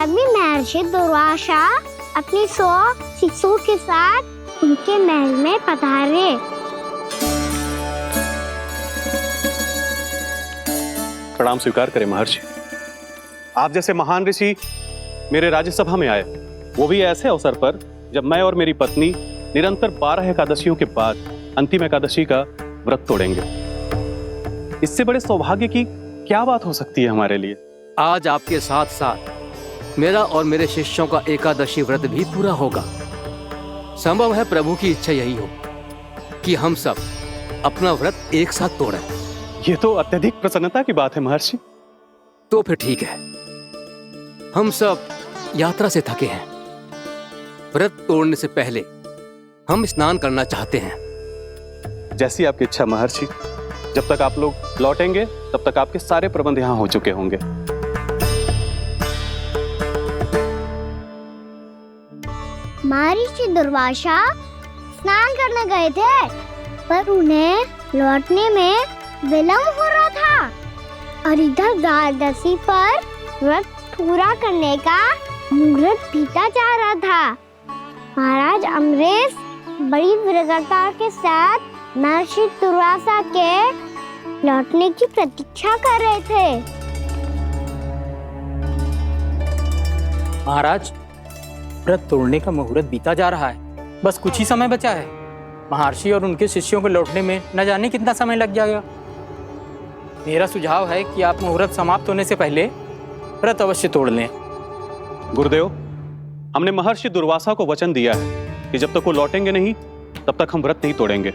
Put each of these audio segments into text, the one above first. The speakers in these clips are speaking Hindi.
अभी महर्षि दुर्वासा अपनी 100 शिष्यों के साथ उनके महल में पधारे। प्रणाम स्वीकार करें महर्षि। आप जैसे महान ऋषि मेरे राज्यसभा में आए, वो भी ऐसे अवसर पर जब मैं और मेरी पत्नी निरंतर 12 एकादशियों के बाद अंतिम एकादशी का व्रत तोड़ेंगे। इससे बड़े सौभाग्य की क्या बात हो सकती है हमारे लिए। आज आपके साथ साथ मेरा और मेरे शिष्यों का एकादशी व्रत भी पूरा होगा। संभव है प्रभु की इच्छा यही हो कि हम सब अपना व्रत एक साथ तोड़ें। ये तो अत्यधिक प्रसन्नता की बात है महर्षि। तो फिर ठीक है, हम सब यात्रा से थके हैं। व्रत तोड़ने से पहले हम स्नान करना चाहते हैं। जैसी आपकी इच्छा महर्षि। जब तक आप लोग लौटेंगे तब तक आपके सारे प्रबंध यहाँ हो चुके होंगे। महर्षि दुर्वासा स्नान करने गए थे, पर उन्हें लौटने में विलंब हो रहा था और इधर द्वादशी पर व्रत पूरा करने का मुहूर्त बीता जा रहा था। महाराज अमरेश बड़ी विरक्ता के साथ महर्षि दुर्वासा के लौटने की प्रतीक्षा कर रहे थे। महाराज, व्रत तोड़ने का मुहूर्त बीता जा रहा है। बस कुछ ही समय बचा है। महर्षि और उनके शिष्यों को लौटने में न जाने कितना समय लग जाएगा। मेरा सुझाव है कि आप मुहूर्त समाप्त होने से पहले व्रत अवश्य तोड़ लें। गुरुदेव, हमने महर्षि दुर्वासा को वचन दिया है कि जब तक वो लौटेंगे नहीं तब तक हम व्रत नहीं तोड़ेंगे।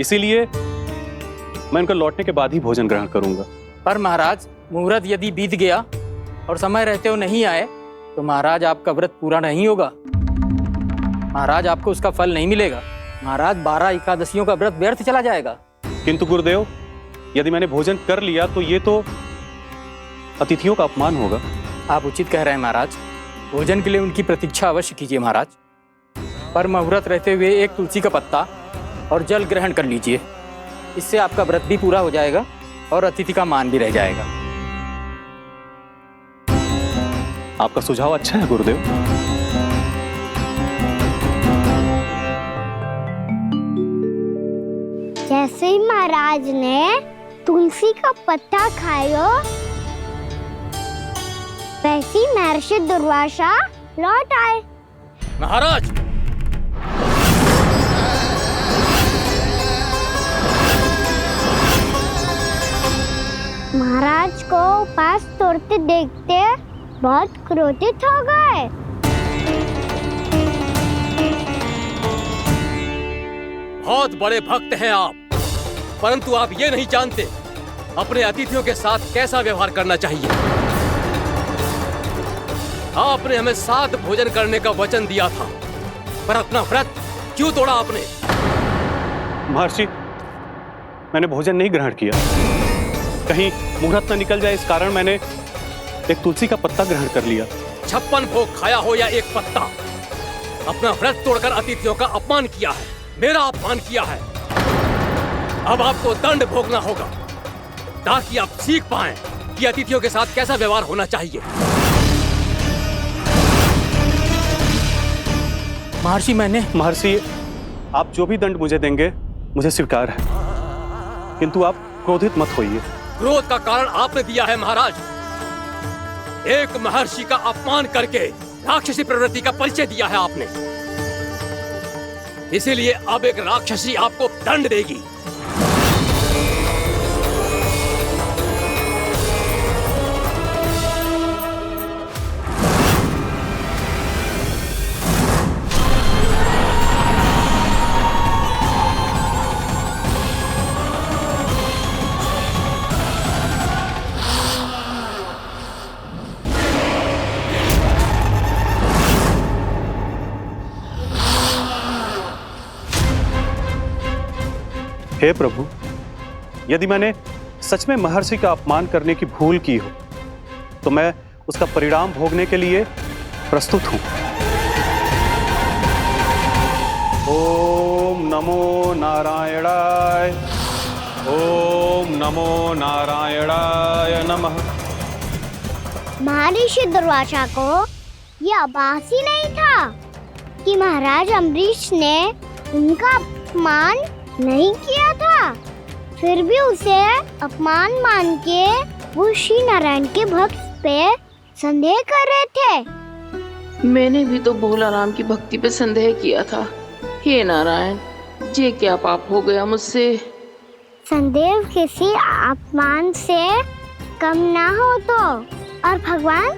इसीलिए मैं उनके लौटने के बाद ही भोजन ग्रहण करूंगा। पर महाराज, मुहूर्त यदि बीत गया और समय रहते हो नहीं आए तो महाराज आपका व्रत पूरा नहीं होगा। महाराज, आपको उसका फल नहीं मिलेगा। महाराज, 12 एकादशियों का व्रत व्यर्थ चला जाएगा। किंतु गुरुदेव, यदि मैंने भोजन कर लिया तो ये तो अतिथियों का अपमान होगा। आप उचित कह रहे हैं महाराज। भोजन के लिए उनकी प्रतीक्षा अवश्य कीजिए महाराज। पर मुहूर्त रहते हुए एक तुलसी का पत्ता और जल ग्रहण कर लीजिए। इससे आपका व्रत भी पूरा हो जाएगा और अतिथि का मान भी रह जाएगा। आपका सुझाव अच्छा है गुरुदेव। जैसे ही महाराज ने तुलसी का पत्ता खाया, वैसे ही महर्षि दुर्वासा लौट आए। महाराज, महाराज को उपास तोड़ते देखते बहुत क्रोधित हो गए। बहुत बड़े भक्त हैं आप, परंतु आप ये नहीं जानते अपने अतिथियों के साथ कैसा व्यवहार करना चाहिए। आपने हमें साथ भोजन करने का वचन दिया था, पर अपना व्रत क्यों तोड़ा आपने? महर्षि, मैंने भोजन नहीं ग्रहण किया। कहीं मुहूर्त न निकल जाए इस कारण मैंने एक तुलसी का पत्ता ग्रहण कर लिया। 56 भोग खाया हो या एक पत्ता, अपना व्रत तोड़कर अतिथियों का अपमान किया है, मेरा अपमान किया है। अब आपको दंड भोगना होगा ताकि आप सीख पाएं कि अतिथियों के साथ कैसा व्यवहार होना चाहिए। महर्षि, आप जो भी दंड मुझे देंगे मुझे स्वीकार है, किंतु आप क्रोधित मत होइए। क्रोध का कारण आपने दिया है महाराज। एक महर्षि का अपमान करके राक्षसी प्रवृत्ति का परिचय दिया है आपने। इसीलिए अब एक राक्षसी आपको दंड देगी। हे प्रभु, यदि मैंने सच में महर्षि का अपमान करने की भूल की हो तो मैं उसका परिणाम भोगने के लिए प्रस्तुत हूं। ओम नमो नारायणाय, ओम नमो नारायणाय नमः। महर्षि दुर्वासा को ये आभास ही नहीं था कि महाराज अम्बरीश ने उनका अपमान नहीं किया था। फिर भी उसे अपमान मान के वो श्री नारायण के भक्त पे संदेह कर रहे थे। मैंने भी तो भोला राम की भक्ति पे संदेह किया था। हे नारायण, ये क्या पाप हो गया मुझसे। संदेह किसी अपमान से कम ना हो तो, और भगवान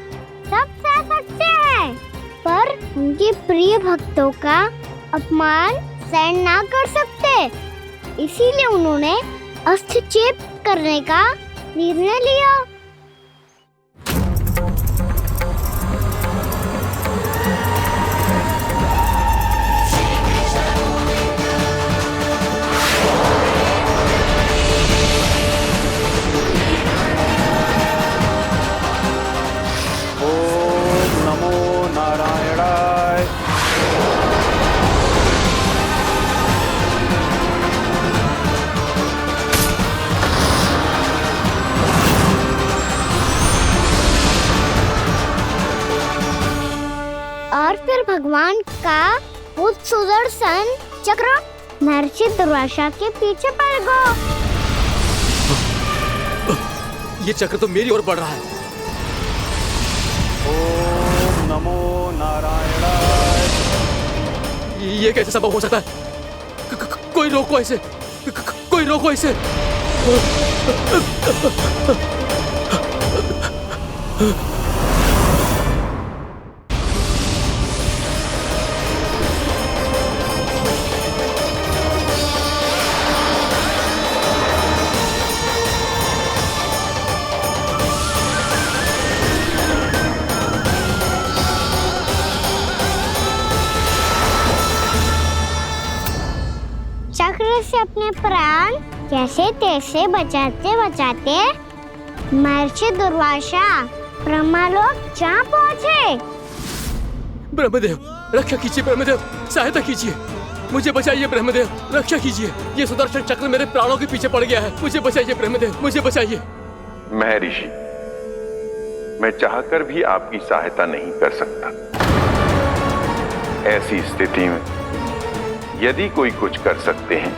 सब सह सकते हैं, पर उनके प्रिय भक्तों का अपमान सहन ना कर सकते। इसीलिए उन्होंने हस्तक्षेप करने का निर्णय लिया। ओम नमो नारायणाय। और फिर भगवान का वो सुदर्शन चक्र महर्षि दुर्वासा के पीछे पड़ गया। ये चक्र तो मेरी ओर बढ़ रहा है। ओम नमो नारायणाय। ये कैसे संभव हो सकता है? कोई रोको इसे, कोई रोको इसे। चक्र से अपने प्राण जैसे तैसे बचाते बचाते महर्षि दुर्वासा ब्रह्मलोक जा पहुँचे। ब्रह्मदेव, रक्षा कीजिए ब्रह्मदेव, सहायता कीजिए, मुझे बचाइए ब्रह्मदेव, रक्षा कीजिए। ये सुदर्शन चक्र मेरे प्राणों के पीछे पड़ गया है, मुझे बचाइए ब्रह्मदेव, मुझे बचाइए। महर्षि, मैं चाहकर भी आपकी सहायता नहीं कर सकता। ऐसी स्थिति में यदि कोई कुछ कर सकते हैं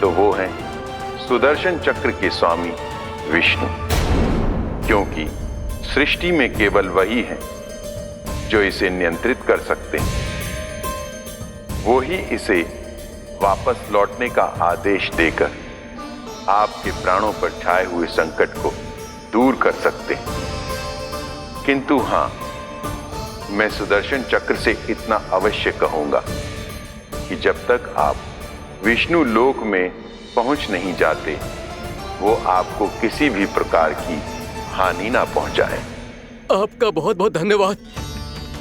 तो वो हैं सुदर्शन चक्र के स्वामी विष्णु, क्योंकि सृष्टि में केवल वही हैं जो इसे नियंत्रित कर सकते हैं। वो ही इसे वापस लौटने का आदेश देकर आपके प्राणों पर छाए हुए संकट को दूर कर सकते हैं। किंतु हां, मैं सुदर्शन चक्र से इतना अवश्य कहूंगा कि जब तक आप विष्णु लोक में पहुंच नहीं जाते, वो आपको किसी भी प्रकार की हानि ना पहुंचाए। आपका बहुत बहुत धन्यवाद,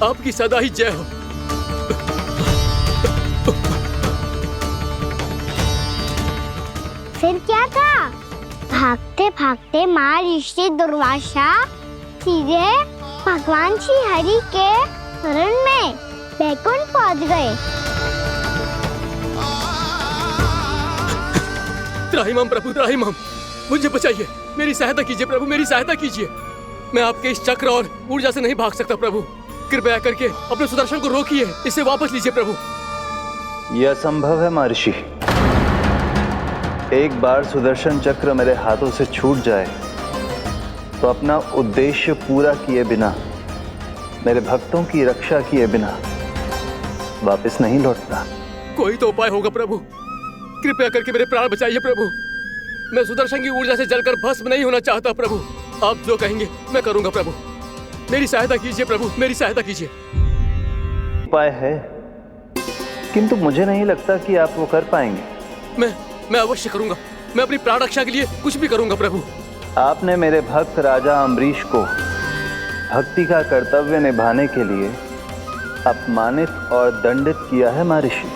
आपकी सदा ही जय हो। फिर क्या था? भागते भागते महर्षि दुर्वासा सीधे भगवान श्री हरि के शरण में बैकुंठ पहुंच गए। त्राहिमाम प्रभु, त्राहिमाम, मुझे बचाइए, मेरी सहायता कीजिए प्रभु, मेरी सहायता कीजिए। मैं आपके इस चक्र और ऊर्जा से नहीं भाग सकता प्रभु, कृपया करके अपने सुदर्शन को रोकिए, इसे वापस लीजिए प्रभु। यह असंभव है महर्षि। एक बार सुदर्शन चक्र मेरे हाथों से छूट जाए तो अपना उद्देश्य पूरा किए बिना, मेरे भक्तों की रक्षा किए बिना वापस नहीं लौटता। कोई तो उपाय होगा प्रभु, कृपया करके मेरे प्राण बचाइए प्रभु। मैं सुदर्शन की ऊर्जा से जलकर भस्म नहीं होना चाहता प्रभु। आप जो कहेंगे मैं करूंगा प्रभु, मेरी सहायता कीजिए प्रभु, मेरी सहायता कीजिए। उपाय है, किंतु मुझे नहीं लगता कि आप वो कर पाएंगे। मैं अवश्य करूंगा, मैं अपनी प्राण रक्षा के लिए कुछ भी करूंगा प्रभु। आपने मेरे भक्त राजा अम्बरीश को भक्ति का कर्तव्य निभाने के लिए अपमानित और दंडित किया है महर्षि,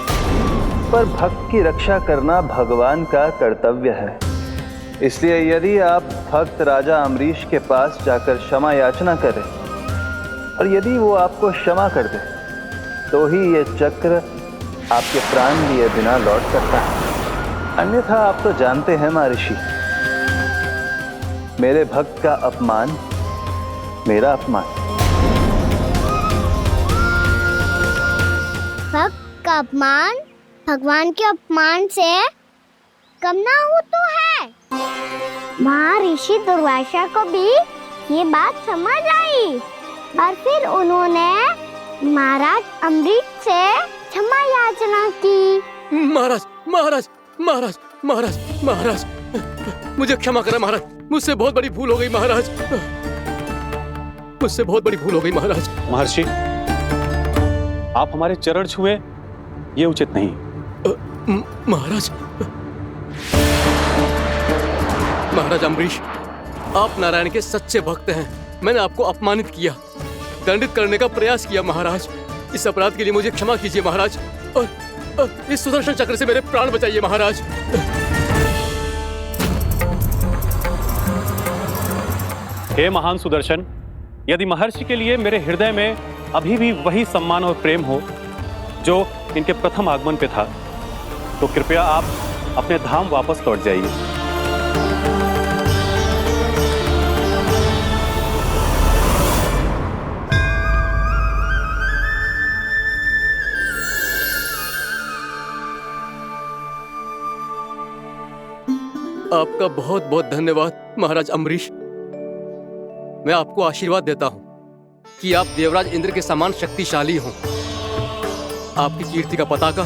पर भक्त की रक्षा करना भगवान का कर्तव्य है। इसलिए यदि आप भक्त राजा अम्बरीश के पास जाकर क्षमा याचना करें और यदि वो आपको क्षमा कर दे तो ही ये चक्र आपके प्राण लिए बिना लौट सकता है। अन्यथा आप तो जानते हैं महर्षि, मेरे भक्त का अपमान मेरा अपमान। भक्त का अपमान भगवान के अपमान से कम ना हो तो है। महर्षि दुर्वासा को भी ये बात समझ आई और फिर उन्होंने महाराज अम्बरीश से क्षमा याचना की। महाराज महाराज महाराज महाराज महाराज, मुझे क्षमा करें महाराज, मुझसे बहुत बड़ी भूल हो गई महाराज, मुझसे बहुत बड़ी भूल हो गई महाराज। महर्षि, आप हमारे चरण छुए ये उचित नहीं। महाराज महाराज अम्बरीश, आप नारायण के सच्चे भक्त हैं। मैंने आपको अपमानित किया, दंडित करने का प्रयास किया महाराज। इस अपराध के लिए मुझे क्षमा कीजिए महाराज, और इस सुदर्शन चक्र से मेरे प्राण बचाइए महाराज। हे महान सुदर्शन, यदि महर्षि के लिए मेरे हृदय में अभी भी वही सम्मान और प्रेम हो जो इनके प्रथम आगमन पे था, तो कृपया आप अपने धाम वापस लौट जाइए। आपका बहुत बहुत धन्यवाद महाराज अम्बरीश। मैं आपको आशीर्वाद देता हूं कि आप देवराज इंद्र के समान शक्तिशाली हों। आपकी कीर्ति का पताका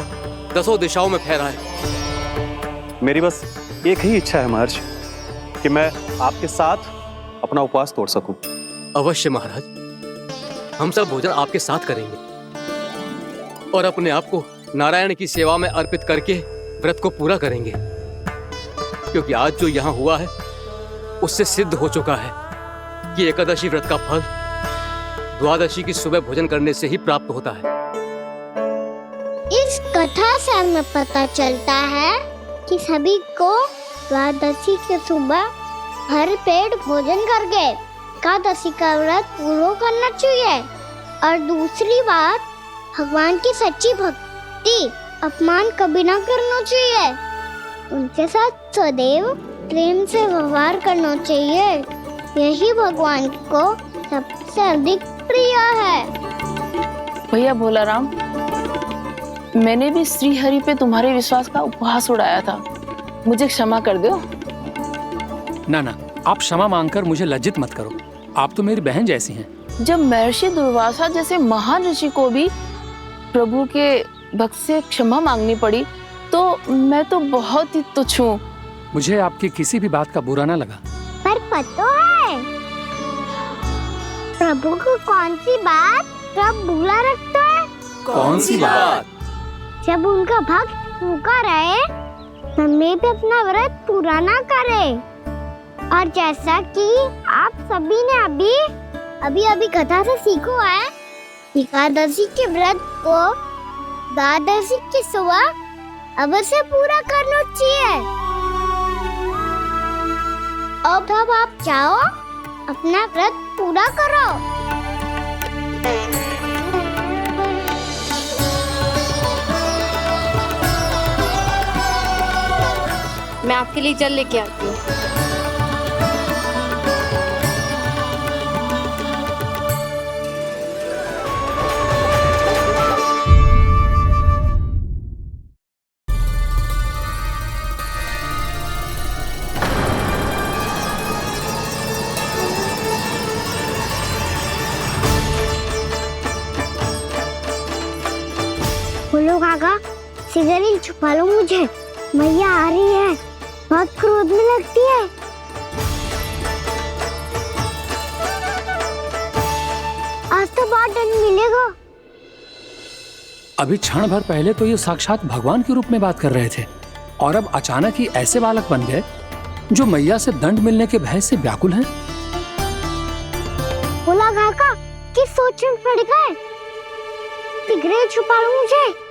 10 दिशाओं में फहराए। मेरी बस एक ही इच्छा है महर्षि, कि मैं आपके साथ अपना उपवास तोड़ सकूं। अवश्य महाराज, हम सब भोजन आपके साथ करेंगे और अपने आप को नारायण की सेवा में अर्पित करके व्रत को पूरा करेंगे, क्योंकि आज जो यहाँ हुआ है उससे सिद्ध हो चुका है कि एकादशी व्रत का फल द्वादशी की सुबह भोजन करने से ही प्राप्त होता है। इस कथा से हमें पता चलता है कि सभी को द्वादशी के सुबह भर पेट भोजन करके एकादशी का व्रत पूरा करना चाहिए। और दूसरी बात, भगवान की सच्ची भक्ति अपमान कभी ना करना चाहिए। उनके साथ सदैव प्रेम से व्यवहार करना चाहिए। यही भगवान को सबसे अधिक प्रिय है। भैया भोलाराम, मैंने भी श्री हरि पे तुम्हारे विश्वास का उपहास उड़ाया था, मुझे क्षमा कर दो। ना ना, आप क्षमा मांगकर मुझे लज्जित मत करो, आप तो मेरी बहन जैसी हैं। जब महर्षि दुर्वासा जैसे महान ऋषि को भी प्रभु के भक्त से क्षमा मांगनी पड़ी, तो मैं तो बहुत ही तुच्छ हूँ। मुझे आपकी किसी भी बात का बुरा ना लगा। पर पता है प्रभु को कौन सी बात कब बुरा रखता है? कौन सी बात? जब उनका भक्त भूखा रहे, हमें भी अपना व्रत पूरा ना करे। और जैसा कि आप सभी ने अभी कथा से सीखो है, एकादशी के व्रत को द्वादशी की सुबह अवश्य पूरा करना चाहिए। अब आप जाओ, अपना व्रत पूरा करो। मैं आपके लिए जल लेके आती हूँ। बोलो काका, सिगरेट छुपा लो मुझे, मैया आ रही है, बहुत क्रोध में लगती है। आज तो बहुत दंड मिलेगा। अभी क्षण भर पहले तो ये साक्षात भगवान के रूप में बात कर रहे थे, और अब अचानक ही ऐसे बालक बन गए जो मैया से दंड मिलने के भय से व्याकुल हैं। बोला काका, किस सोच में पड़ गए? सिगरेट छुपा लो मुझे।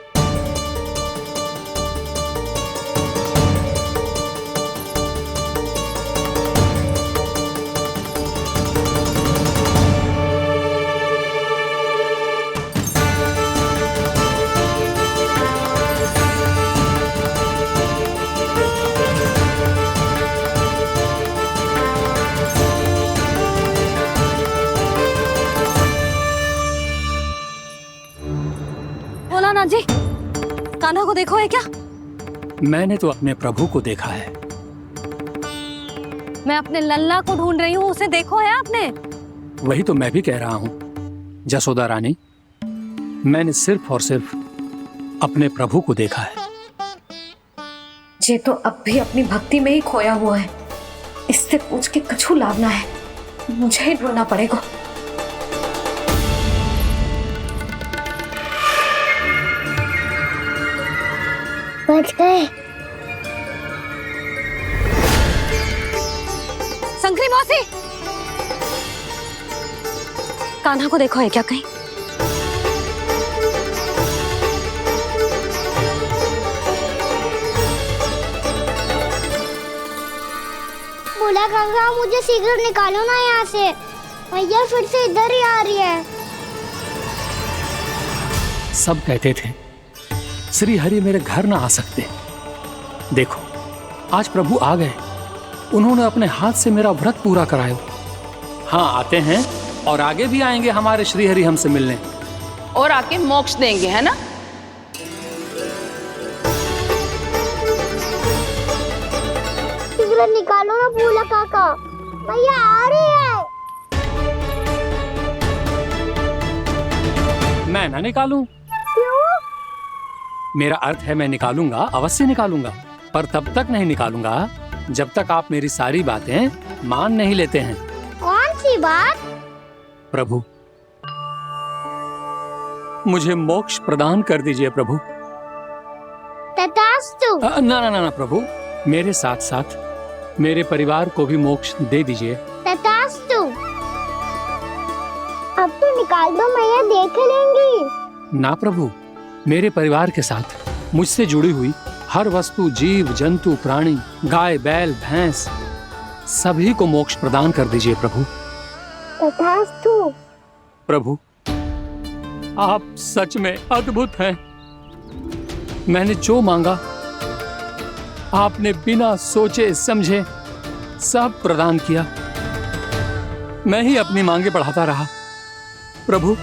भोलानाथ जी, कान्हा को देखो है क्या? मैंने तो अपने प्रभु को देखा है। मैं अपने लल्ला को ढूंढ रही हूँ, उसे देखो है आपने? वही तो मैं भी कह रहा हूँ जसोदा रानी, मैंने सिर्फ और सिर्फ अपने प्रभु को देखा है। ये तो अब भी अपनी भक्ति में ही खोया हुआ है। इससे पूछ के कछु लाना है, मुझे ही ढूंढना पड़ेगा। बच गए। संकरी मौसी, कान्हा को देखो है क्या कहीं? बोला काका मुझे शीघ्र निकालो ना यहाँ से, मैया फिर से इधर ही आ रही है। सब कहते थे श्री हरि मेरे घर ना आ सकते। देखो आज प्रभु आ गए, उन्होंने अपने हाथ से मेरा व्रत पूरा कराया। हाँ आते हैं और आगे भी आएंगे हमारे श्री हरि हमसे मिलने और आके मोक्ष देंगे, है ना? शीघ्र निकालो ना भोला काका, मैया आ रही है। मैं ना निकालूं? क्यों? मेरा अर्थ है मैं निकालूंगा, अवश्य निकालूंगा, पर तब तक नहीं निकालूंगा जब तक आप मेरी सारी बातें मान नहीं लेते हैं। कौन सी बात? प्रभु मुझे मोक्ष प्रदान कर दीजिए प्रभु। तथास्तु। ना ना ना ना प्रभु, मेरे साथ साथ मेरे परिवार को भी मोक्ष दे दीजिए। तथास्तु। अब तो निकाल दो, मैया देख लेंगी। ना प्रभु, मेरे परिवार के साथ मुझसे जुड़ी हुई हर वस्तु, जीव जंतु, प्राणी, गाय बैल भैंस, सभी को मोक्ष प्रदान कर दीजिए प्रभु। तथास्तु। प्रभु आप सच में अद्भुत हैं। मैंने जो मांगा आपने बिना सोचे समझे सब प्रदान किया। मैं ही अपनी मांगे बढ़ाता रहा। प्रभु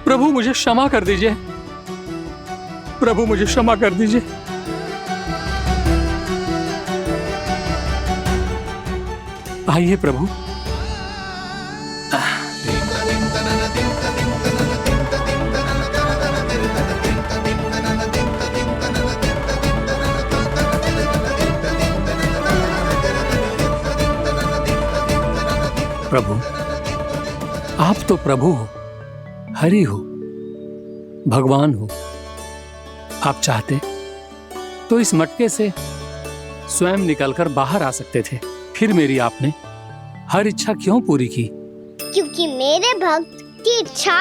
प्रभु मुझे क्षमा कर दीजिए, प्रभु मुझे क्षमा कर दीजिए। आइए प्रभु। प्रभु आप तो प्रभु हो, हरि हो, भगवान हो। आप चाहते तो इस मटके से स्वयं निकलकर बाहर आ सकते थे, फिर मेरी आपने हर इच्छा क्यों पूरी की? क्योंकि मेरे भक्त की इच्छा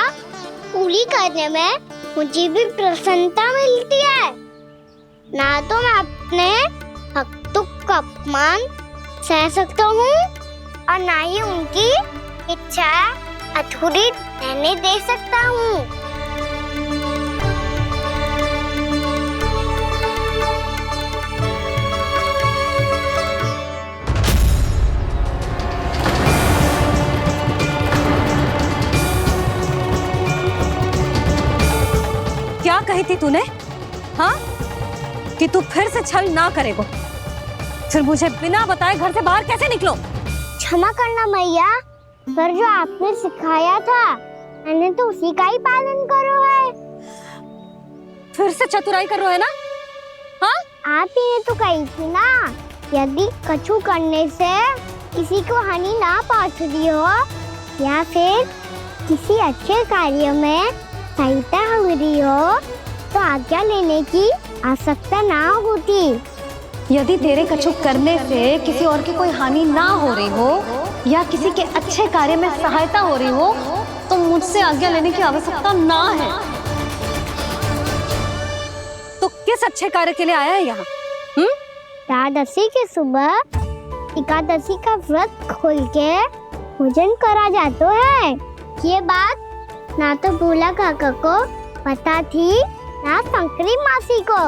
पूरी करने में मुझे भी प्रसन्नता मिलती है। ना तो मैं अपने भक्तों का अपमान सह सकता हूँ और ना ही उनकी इच्छा अधूरी रहने दे सकता हूँ। क्या कही थी तूने? हाँ, कि तू फिर से छल ना करेगा। फिर मुझे बिना बताए घर से बाहर कैसे निकलो? क्षमा करना मैया, पर जो आपने सिखाया था मैंने तो उसी का ही पालन करो है। फिर से चतुराई कर रहे हो है ना? हाँ, आप ही ने तो कही थी ना, यदि कछु करने से किसी को हानि ना पहुंचती हो या फिर किसी अच्छे कार्य में सहायता हो रही हो तो आज्ञा लेने की आवश्यकता ना होती। यदि तेरे कछु करने से किसी और की कोई हानि ना हो रही हो या किसी के अच्छे कार्य में सहायता हो रही हो तो मुझसे आज्ञा लेने की आवश्यकता ना है। तो किस अच्छे कार्य के लिए आया है यहाँ? द्वादशी के सुबह एकादशी का व्रत खोल के भोजन करा जाता है। ये बात ना तो भोला काका को पता थी, ना संकरी मासी को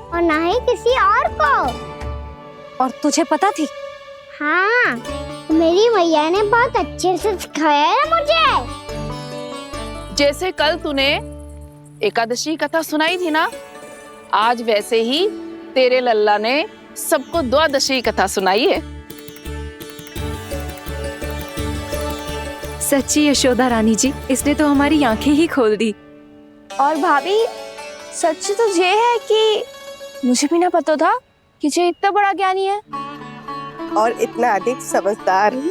और ना ही किसी और को। और तुझे पता थी? हाँ, मेरी मैया ने बहुत अच्छे से सिखाया है मुझे। जैसे कल तूने एकादशी कथा सुनाई थी ना, आज वैसे ही तेरे लल्ला ने सबको द्वादशी कथा सुनाई है। सच्ची यशोदा रानी जी, इसने तो हमारी आंखें ही खोल दी। और भाभी, सच तो ये है कि मुझे भी ना पता था कि ये इतना बड़ा ज्ञानी है और इतना अधिक समझदार।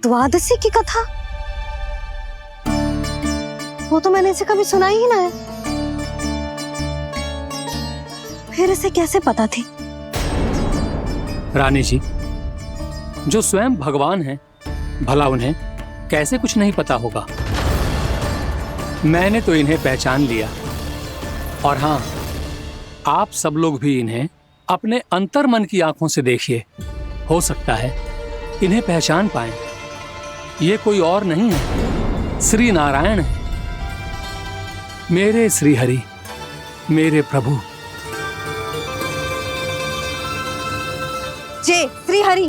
द्वादशी की कथा, वो तो मैंने इसे कभी सुना ही ना है। फिर इसे कैसे पता थी? रानी जी, जो स्वयं भगवान हैं, भला उन्हें कैसे कुछ नहीं पता होगा। मैंने तो इन्हें पहचान लिया, और हाँ, आप सब लोग भी इन्हें अपने अंतर्मन की आंखों से देखिए, हो सकता है इन्हें पहचान पाएं। ये कोई और नहीं है, श्री नारायण है, मेरे श्री हरि, मेरे प्रभु। जय श्री हरि।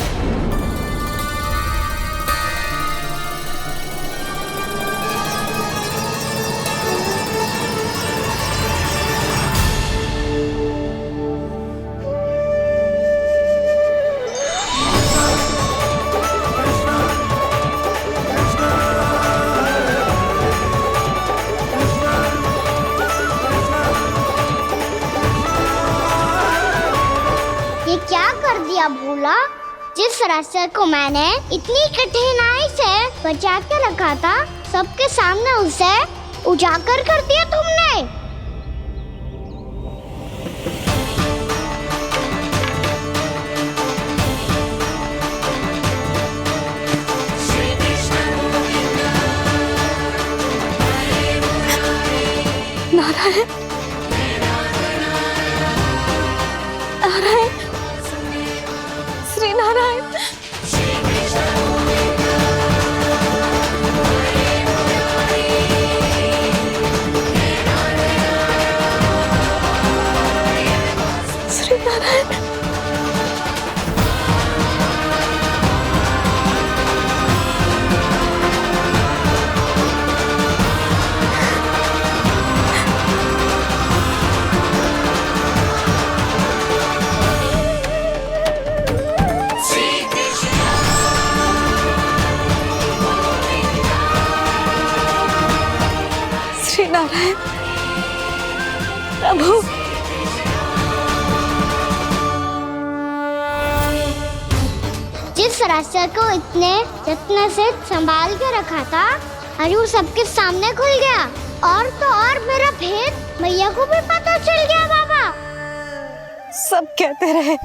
ये क्या कर दिया भोला? जिस रास्ते को मैंने इतनी कठिनाई से बचा के रखा था, सबके सामने उसे उजागर कर दिया तुमने। नारायण, नारायण, श्री नारायण। श्री नारायण। श्री नारायण प्रभु। जिस रास्ते को इतने यत्न से संभाल के रखा था, आज वो सबके सामने खुल गया। और तो और मेरा भेद मैया को भी पता चल गया। बाबा सब कहते रहे,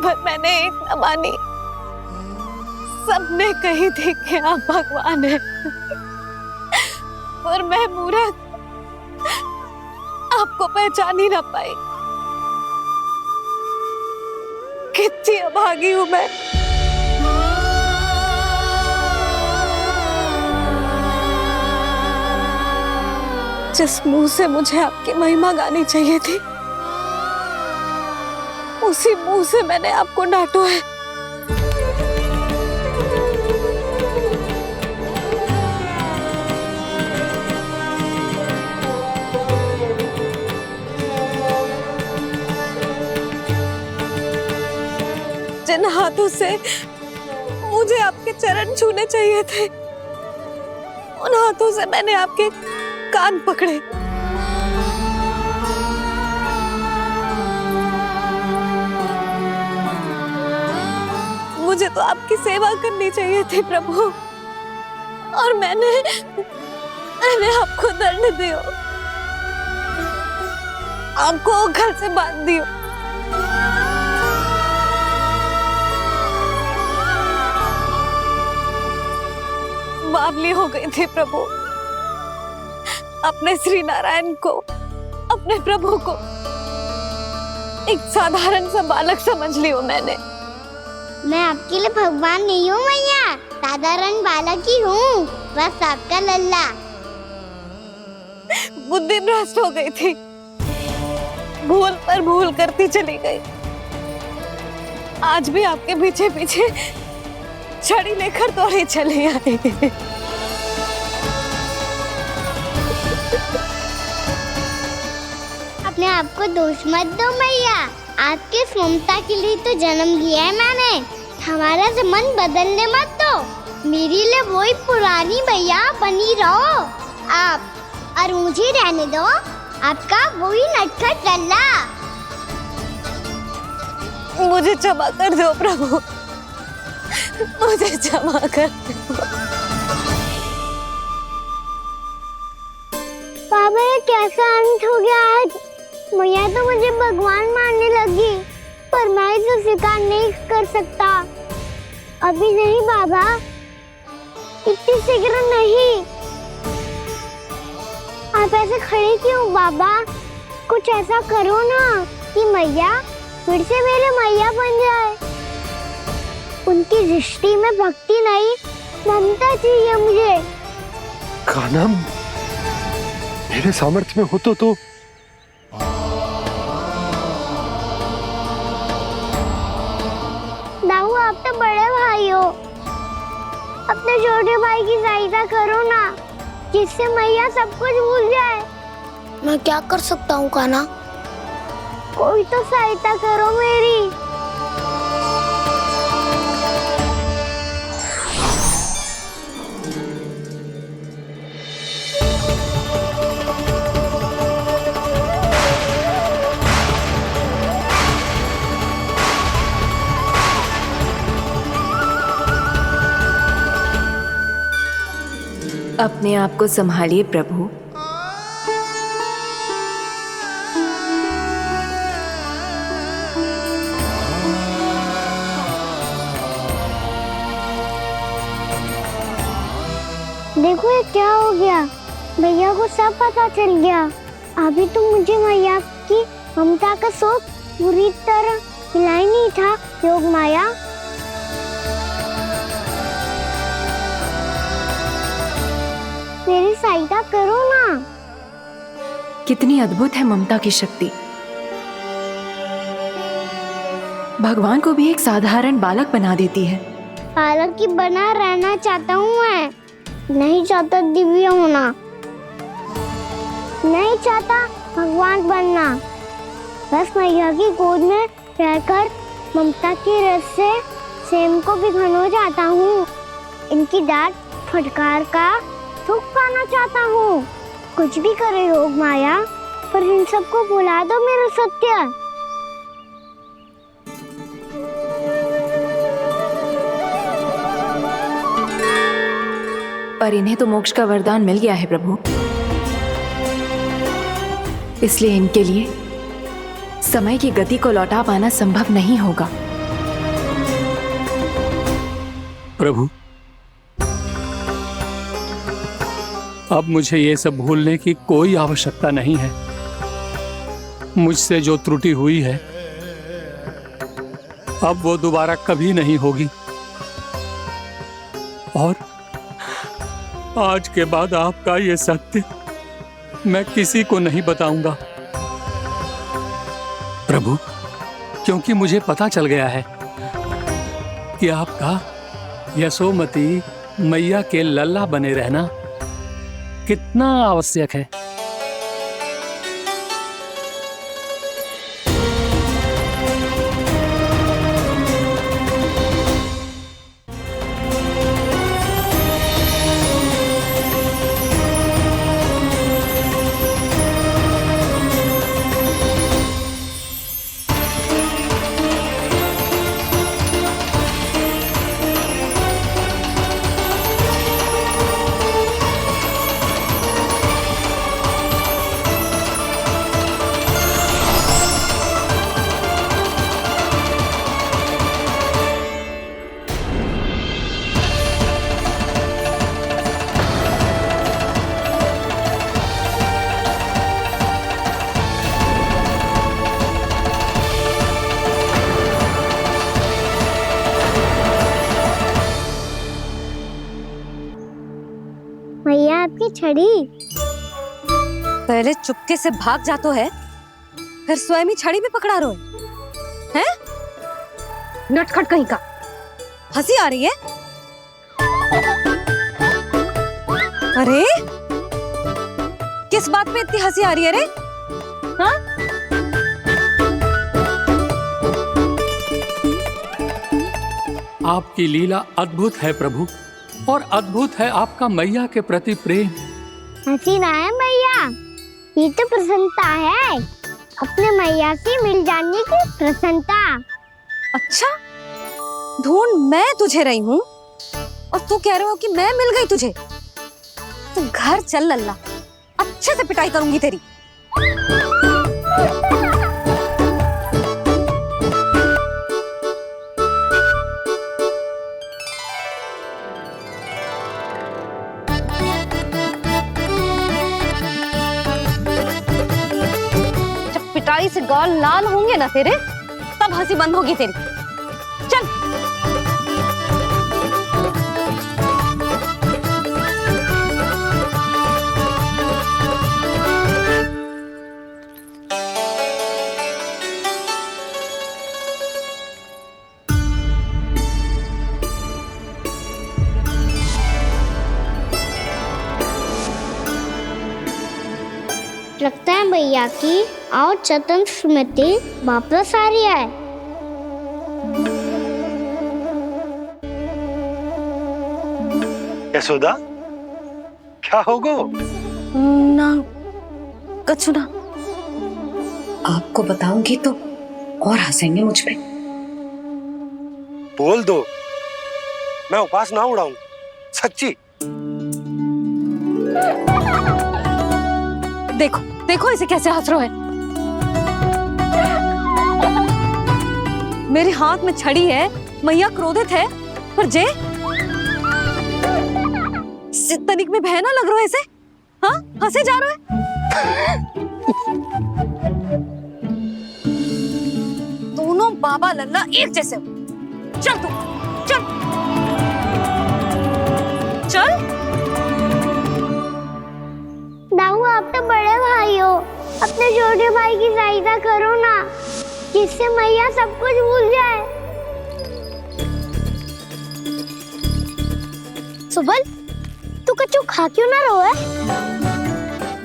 पर मैंने एक न मानी। सबने कही थी कि आप भगवान हैं, और मैं मूर्ख आपको पहचान ही ना पाई। कितनी अभागी हूं मैं। जिस मुंह से मुझे आपकी महिमा गानी चाहिए थी, उसी मुंह से मैंने आपको डांटा है। जिन हाथों से मुझे आपके चरण छूने चाहिए थे, उन हाथों से मैंने आपके कान पकड़े। मुझे तो आपकी सेवा करनी चाहिए थी प्रभु, और मैंने आपको दंड दियो, आपको घर से बांध दियो। बावली हो गई थी प्रभु। अपने श्री नारायण को, अपने प्रभु को एक साधारण सा बालक समझ लियो मैंने। मैं आपके लिए भगवान नहीं हूँ मैया, साधारण बालक ही हूँ, बस आपका लल्ला। बुद्धि भ्रष्ट हो गई थी, भूल पर भूल करती चली गई। आज भी आपके पीछे पीछे छड़ी लेकर दौड़े चले आए। अपने आप को दोष मत दो मैया, आपके इस ममता के लिए तो जन्म लिया है मैंने। हमारा मन बदलने मत दो, मेरे लिए वही पुरानी मैया बनी रहो आप, और मुझे रहने दो आपका वही नटखट लल्ला। मुझे क्षमा कर दो प्रभु, मुझे क्षमा कर दो। बाबा ये कैसा अंत हो गया आज? मैया तो मुझे भगवान मानने लगी, पर मैं इसे स्वीकार नहीं कर सकता। अभी नहीं बाबा, इतनी शीघ्र नहीं। आप ऐसे खड़े क्यों बाबा? कुछ ऐसा करो ना कि मैया फिर से मेरे मैया बन जाए। उनकी दृष्टि में भक्ति नहीं, ममता चाहिए मुझे। कान्हा, मेरे सामर्थ्य में हो तो दाऊ, आप तो बड़े भाई हो, अपने छोटे भाई की सहायता करो ना, जिससे मैया सब कुछ भूल जाए। मैं क्या कर सकता हूँ कान्हा? कोई तो सहायता करो मेरी। अपने आप को संभालिए प्रभु। देखो ये क्या हो गया, भैया को सब पता चल गया। अभी तो मुझे मैया की ममता का शौक पूरी तरह हिला ही नहीं था। योग माया, मेरी सहायता करो ना। कितनी अद्भुत है ममता की शक्ति। भगवान को भी एक साधारण बालक बना देती है। बालक की बना रहना चाहता हूँ मैं, नहीं चाहता दिव्य होना, नहीं चाहता भगवान बनना। बस मैया की गोद में रहकर ममता की रस से सेम को भिगोना चाहता हूँ। इनकी डांट फटकार का सुख पाना चाहता हूँ। कुछ भी करे योग माया, पर इन सबको भुला दो मेरा सत्य। पर इन्हें तो मोक्ष का वरदान मिल गया है प्रभु, इसलिए इनके लिए समय की गति को लौटा पाना संभव नहीं होगा। प्रभु, अब मुझे ये सब भूलने की कोई आवश्यकता नहीं है। मुझसे जो त्रुटि हुई है अब वो दोबारा कभी नहीं होगी, और आज के बाद आपका ये सत्य मैं किसी को नहीं बताऊंगा प्रभु, क्योंकि मुझे पता चल गया है कि आपका यशोमती मैया के लल्ला बने रहना कितना आवश्यक है। मैया आपकी छड़ी। पहले चुपके से भाग जा तो है, फिर स्वयं ही छड़ी में पकड़ा रोए हैं? नटखट कहीं का, हंसी आ रही है? अरे किस बात पे इतनी हंसी आ रही है रे? हाँ? आपकी लीला अद्भुत है प्रभु, और अद्भुत है आपका मैया के प्रति प्रेम। हंसी ना है मैया, ये तो प्रसन्नता है, अपने मैया से मिल जाने की प्रसन्नता। अच्छा, ढूंढ मैं तुझे रही हूँ और तू कह रहे हो कि मैं मिल गई तुझे। तू घर चल लल्ला, अच्छे से पिटाई करूंगी तेरी। जब पिटाई से गाल लाल होंगे ना तेरे, तब हंसी बंद होगी तेरी। चल। लगता है भैया की और चतन स्मृति वापस आ रही है। यशोदा, क्या होगो? ना कछु ना। आपको बताऊंगी तो और हंसेंगे मुझ पे। बोल दो, मैं उपास ना उड़ाऊं, सच्ची। देखो देखो इसे कैसे हंस रहा है। मेरे हाथ में छड़ी है, मैया क्रोधित है, पर जे तनिक में भय ना लग रहा है इसे। हाँ, हंसे जा रहा है। दोनों बाबा लल्ला एक जैसे हो। चल तू, चल चल। दाऊ, आप तो बड़े भाई हो, अपने छोटे भाई की सहायता करो ना, जिससे मैया सब कुछ भूल जाए। सुबल, तू कच्चू खा क्यों ना रहो है?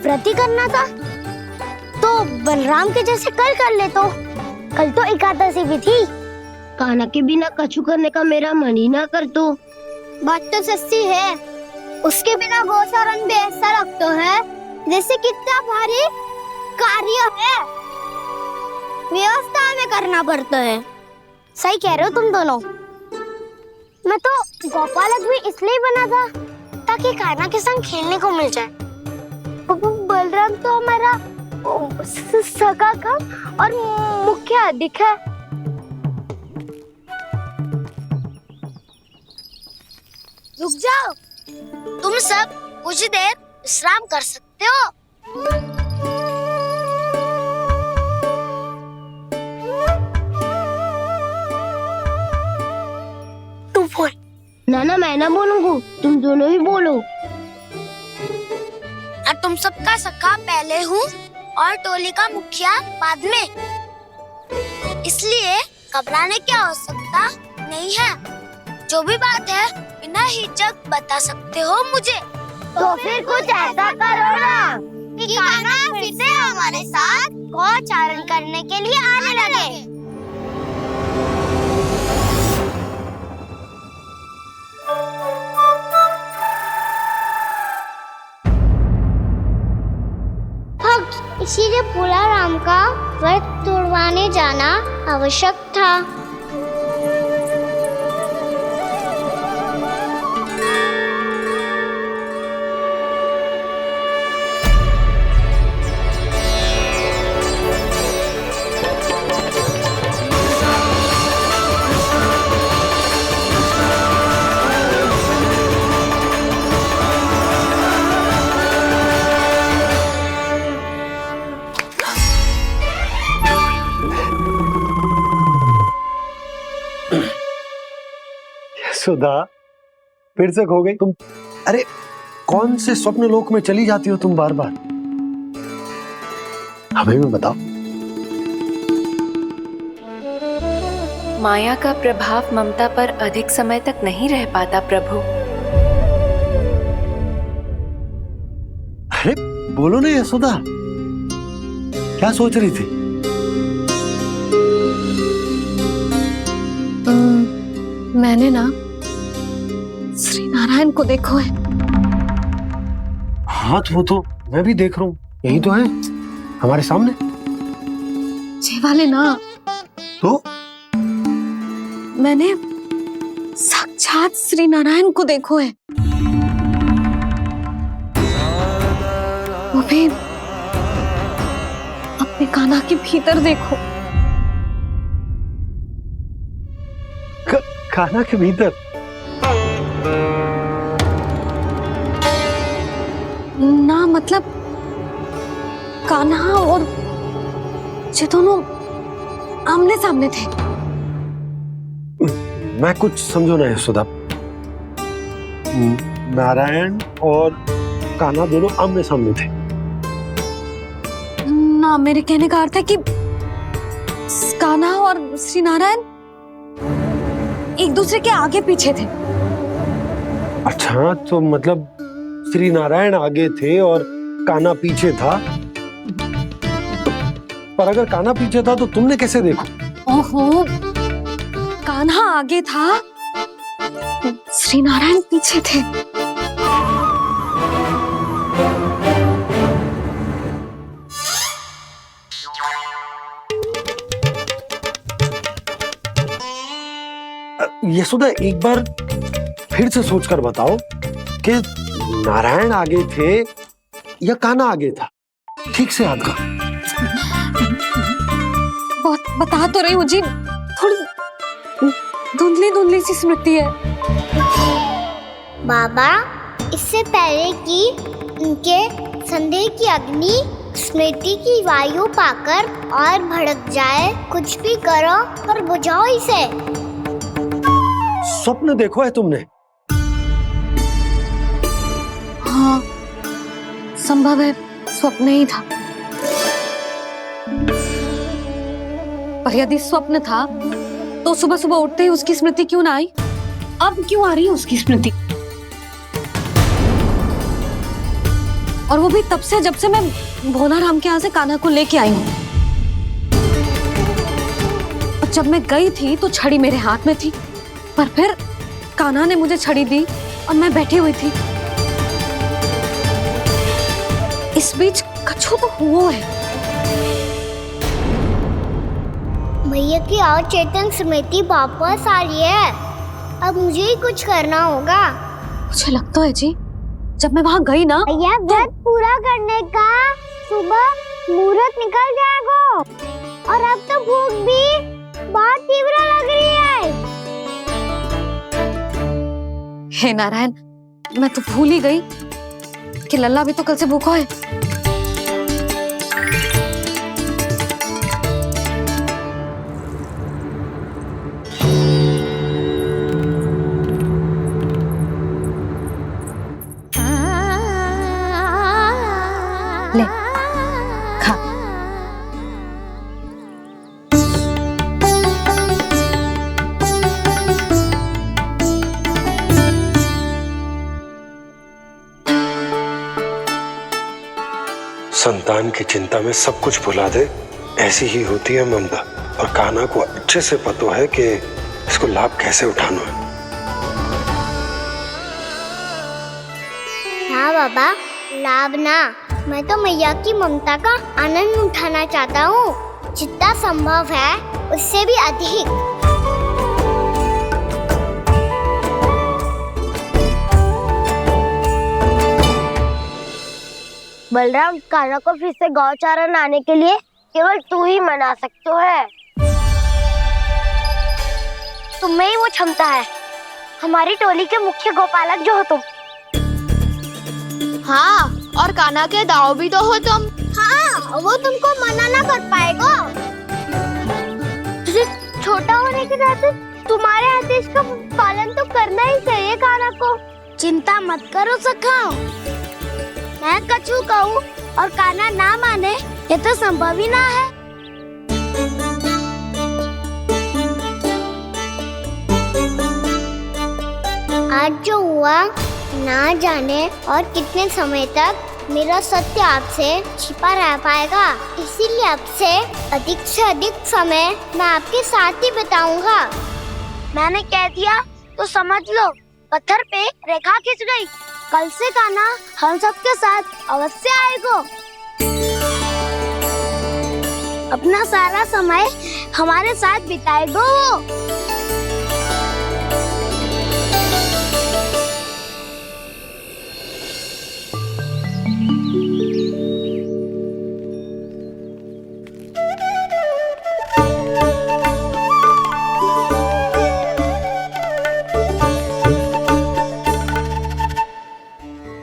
व्रती करना था तो बलराम के जैसे कल कर ले। तो कल तो एकादशी भी थी। कान्हा के बिना कछु करने का मेरा मन ही ना कर। तो बात तो सच्ची है, उसके बिना गोचारण भी ऐसा लगता है जैसे कितना भारी कार्य है, व्यवस्था में करना पड़ता है। सही कह रहे हो तुम दोनों। मैं तो गोपालक भी इसलिए बना था ताकि कान्हा के संग खेलने को मिल जाए। बलराम तो हमारा सगा कम और मुख्य अधिक है। रुक जाओ, तुम सब कुछ देर विश्राम कर सकते हो। तू बोल। ना मैं ना बोलूंगा, तुम दोनों ही बोलो। और तुम सबका सखा पहले हूँ और टोली का मुखिया बाद में, इसलिए घबराने की आवश्यकता नहीं है। जो भी बात है बिना हिचक बता सकते हो मुझे। तो फिर कुछ ऐसा करो ना कि कान्हा फिर से हमारे साथ गोचारण करने के लिए आने लगे। इसीलिए भोला राम का व्रत तोड़वाने जाना आवश्यक था। सुधा, फिर से खो गई तुम। अरे कौन से स्वप्न लोक में चली जाती हो तुम बार बार? हमें भी बताओ। माया का प्रभाव ममता पर अधिक समय तक नहीं रह पाता प्रभु। बोलो ना यशोदा, क्या सोच रही थी? मैंने ना श्री नारायण को देखो है। हाँ तो वो तो मैं भी देख रहा हूँ, यही तो है हमारे सामने। ये वाले ना, तो मैंने साक्षात श्री नारायण को देखो है, वो भी अपने कान्हा के भीतर देखो। कान्हा के भीतर? ना मतलब कान्हा और ये दोनों आमने सामने थे। मैं कुछ समझो ना यशोदा, नारायण और कान्हा दोनों आमने सामने थे? ना, मेरे कहने का अर्थ है कि कान्हा और श्री नारायण एक दूसरे के आगे पीछे थे। अच्छा, तो मतलब श्री नारायण आगे थे और कान्हा पीछे था। पर अगर कान्हा पीछे था तो तुमने कैसे देखा? ओहो, कान्हा आगे था, श्री नारायण पीछे थे। यशोदा, एक बार फिर से सोचकर बताओ कि नारायण आगे थे या कान्हा आगे था? ठीक से याद कर। बता तो रही हूँ जी, थोड़ी धुंधली धुंधली सी स्मृति है। बाबा, इससे पहले कि उनके संदेह की अग्नि स्मृति की वायु पाकर और भड़क जाए, कुछ भी करो और बुझाओ इसे। स्वप्न देखो है तुमने? हाँ, संभव है स्वप्न ही था। पर यदि स्वप्न था तो सुबह सुबह उठते ही उसकी स्मृति क्यों ना आई? अब क्यों आ रही है उसकी स्मृति? और वो भी तब से जब से मैं भोनाराम के यहाँ से कान्हा को लेके आई हूँ। और जब मैं गई थी तो छड़ी मेरे हाथ में थी, पर फिर कान्हा ने मुझे छड़ी दी और मैं बैठी हुई थी। इस बीच कछु तो हुआ है। भैया की और चेतन स्मृति वापस आ रही है। अब मुझे ही कुछ करना होगा। मुझे लगता है जी, जब मैं वहाँ गई ना, भैया व्रत पूरा करने का सुबह मुहूर्त निकल जाएगा और अब तो भूख भी बहुत तीव्र लग रही है। हे नारायण, मैं तो भूल ही गई कि लल्ला भी तो कल से भूखा है। ले, खा। संतान की चिंता में सब कुछ भुला दे, ऐसी ही होती है ममता। और कान्हा को अच्छे से पता है कि इसको लाभ कैसे उठाना है। हाँ बाबा, लाभ ना, मैं तो मैया की ममता का आनंद उठाना चाहता हूँ, जितना संभव है उससे भी अधिक। बलराम, कान्हा को फिर से गौचारण आने के लिए केवल तू ही मना सकते है। तुम्हें ही वो क्षमता है, हमारी टोली के मुख्य गोपालक जो हो तुम। हाँ, और कान्हा के दाव भी तो हो तुम। हाँ, वो तुमको मना ना कर पाएगा। छोटा होने के नाते तुम्हारे आदेश का पालन तो करना ही चाहिए कान्हा को। चिंता मत करो सखा, मैं कछु कहूँ और कान्हा ना माने, ये तो संभव ही ना है। आज जो हुआ ना जाने और कितने समय तक मेरा सत्य आपसे छिपा रह पाएगा, इसीलिए आपसे अधिक से अधिक समय मैं आपके साथ ही बिताऊंगा। मैंने कह दिया तो समझ लो, पत्थर पे रेखा खींच गई। कल से कान्हा हम सबके साथ अवश्य आएगा। अपना सारा समय हमारे साथ बिताएगा वो।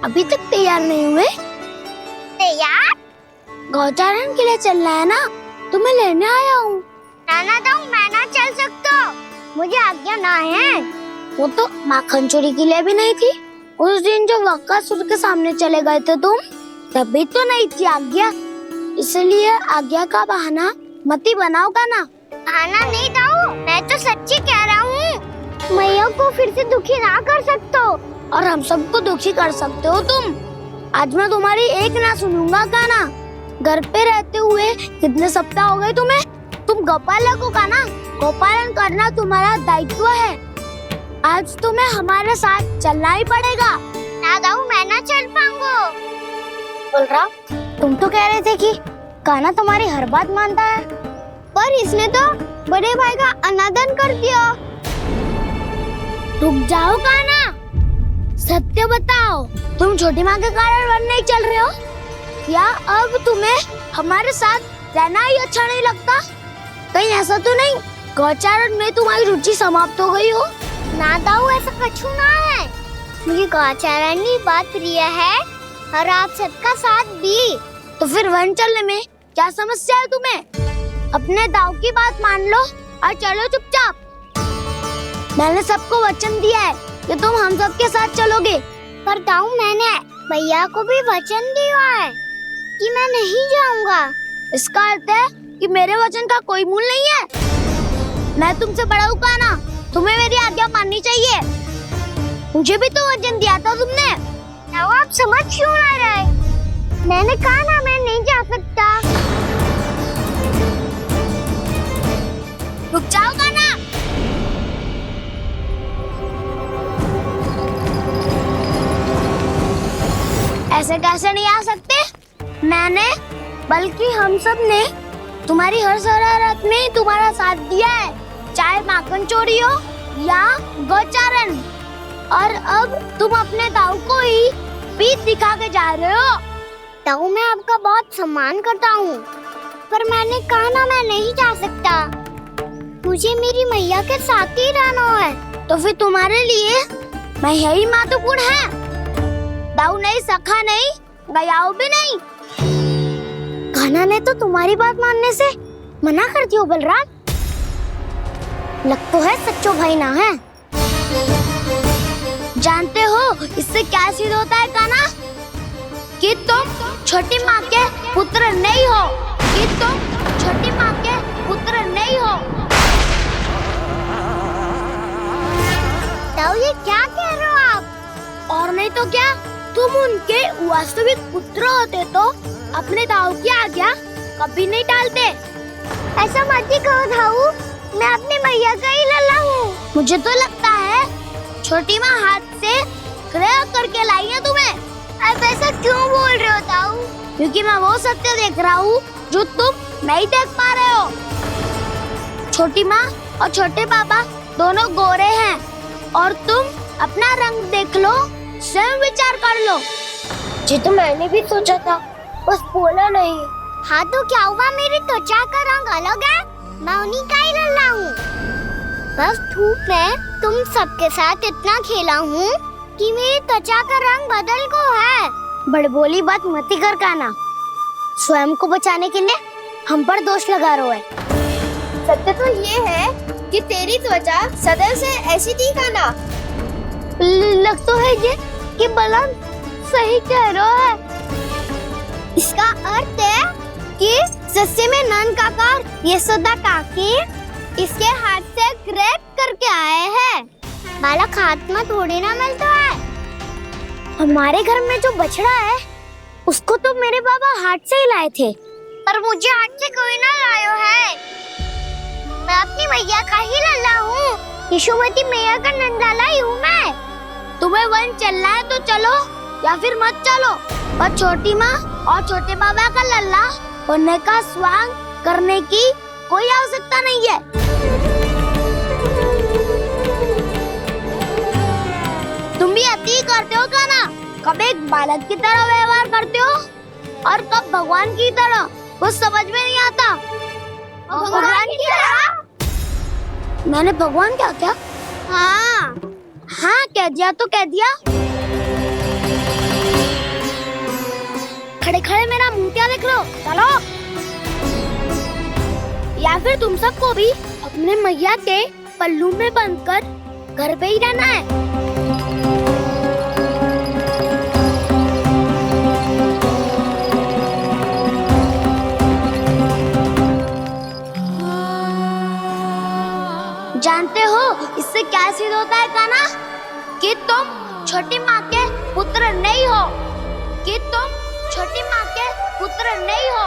अभी तक तैयार नहीं हुए? तैयार? गौचारण के लिए चलना है ना, तुम्हें लेने आया हूँ। नाना दाऊ, मैं ना चल सकता, मुझे आज्ञा ना है। वो तो माखन चोरी के लिए भी नहीं थी। उस दिन जो बकासुर के सामने चले गए थे तुम, तभी तो नहीं थी आज्ञा। इसलिए आज्ञा का बहाना मत ही बनाओ ना। बहाना नहीं दाऊ, मैं तो सच्ची कह रहा हूँ। मैया को फिर से दुखी ना कर सकते हो, और हम सबको दुखी कर सकते हो तुम। आज मैं तुम्हारी एक ना सुनूंगा कान्हा। घर पे रहते हुए कितने सप्ताह हो गए तुम्हें? तुम गोपालक हो कान्हा, गोपालन करना तुम्हारा दायित्व है। आज तुम्हें हमारे साथ चलना ही पड़ेगा। ना दाऊ, मैं ना चल पाऊंगा। बोल रहा, तुम तो कह रहे थे कि कान्हा तुम्हारी हर बात मानता है, पर इसने तो बड़े भाई का अनादर कर दिया। रुक जाओ कान्हा, सत्य बताओ, तुम छोटी माँ के कारण वन नहीं चल रहे हो, या अब तुम्हें हमारे साथ रहना ही अच्छा नहीं लगता? कहीं ऐसा तो नहीं गौचारण में तुम्हारी रुचि समाप्त हो गई हो? ना दाऊ, ऐसा कुछ ना है। मुझे गौचारण की बात प्रिय है, और आप सबका साथ भी। तो फिर वन चलने में क्या समस्या है तुम्हें? अपने दाऊ की बात मान लो और चलो चुपचाप। मैंने सबको वचन दिया है कि तुम हम सब के साथ चलोगे। पर दाऊ, मैंने भैया को भी वचन दिया है कि मैं नहीं जाऊंगा। इसका अर्थ है कि मेरे वचन का कोई मूल नहीं है। मैं तुमसे बड़ा हूँ कान्हा, तुम्हें मेरी आज्ञा माननी चाहिए। मुझे भी तो वचन दिया था तुमने। दाऊ, आप समझ क्यों आ रहे? मैंने कहा ना, मैं नहीं जा सकता। रुक जाओ कान्हा। ऐसे कैसे नहीं आ सकते? मैंने, बल्कि हम सब ने तुम्हारी हर शरारत में तुम्हारा साथ दिया है, चाहे माखन चोरी हो या गौचारण। और अब तुम अपने दाऊ को ही पीठ दिखा के जा रहे हो। दाऊ, मैं आपका बहुत सम्मान करता हूँ, पर मैंने कहा ना, मैं नहीं जा सकता। मुझे मेरी मैया के साथ ही रहना है। तो फिर तुम्हारे लिए मैं यही महत्वपूर्ण है। दाऊ नहीं, सखा नहीं, गयाऊ भी नहीं। कान्हा ने तो तुम्हारी बात मानने से मना कर दिया बलराम। लग तो है सच्चो भाई ना है। जानते हो इससे क्या सिद्ध होता है कान्हा? कि तुम छोटी माँ के पुत्र नहीं हो, कि तुम छोटी माँ के पुत्र नहीं हो। दाऊ, ये क्या कह रहे हो आप? और नहीं तो क्या, तुम उनके वास्तविक पुत्र होते तो अपने दाऊ की आज्ञा कभी नहीं टालते। ऐसा मत ही कहो दाऊ, मैं अपनी मैया का ही लल्ला हूँ। मुझे तो लगता है छोटी माँ हाथ से ग्रह करके लाई है तुम्हें। अब ऐसा क्यों बोल रहे हो दाऊ? क्योंकि मैं वो सत्य देख रहा हूँ जो तुम नहीं देख पा रहे हो। छोटी माँ और छोटे पापा दोनों गोरे हैं, और तुम अपना रंग देख लो, स्वयं विचार कर लो। जी तो मैंने भी सोचा था, बस बोला नहीं। हाँ तो क्या हुआ, मेरी त्वचा का रंग अलग है, मैं उन्हीं का ही लल्ला हूँ। बस धूप में तुम सबके साथ इतना खेला हूँ कि मेरी त्वचा का रंग बदल को है। बड़बोली बात मत ही कर कान्हा, स्वयं को बचाने के लिए हम पर दोष लगा रहे है। सत्य तो ये है कि तेरी त्वचा सदैव से ऐसी थी कान्हा। लग तो है ये कि बलराम सही कह रहा है। इसका अर्थ है कि सस्य में नन काका यशोदा काकी इसके हाथ से ग्रेट करके आए हैं। बालक हाथ में थोड़ी ना मिलता है। हमारे घर में जो बछड़ा है उसको तो मेरे बाबा हाट से ही लाए थे, पर मुझे हाट से कोई ना लायो है। मैं अपनी मैया का ही लल्ला हूँ, यशोमती मैया का नंदलाला ही हूँ मैं। तुम्हें वन चलना है तो चलो या फिर मत चलो, पर छोटी माँ और छोटे बाबा का लल्ला बनने का स्वांग करने की कोई आवश्यकता नहीं है। तुम भी अति करते हो क्या ना? कब एक बालक की तरह व्यवहार करते हो और कब भगवान की तरह, कुछ समझ में नहीं आता। भगवान की तरह? मैंने भगवान क्या क्या? हाँ कह दिया तो कह दिया। खड़े खड़े मेरा मुंह क्या देख लो, चलो। या फिर तुम सबको भी अपने मैया के पल्लू में बंधकर घर पे ही रहना है। जानते हो इससे क्या सिद्ध होता है काना? कि तुम छोटी माँ के पुत्र नहीं हो, कि तुम छोटी माँ के पुत्र नहीं हो।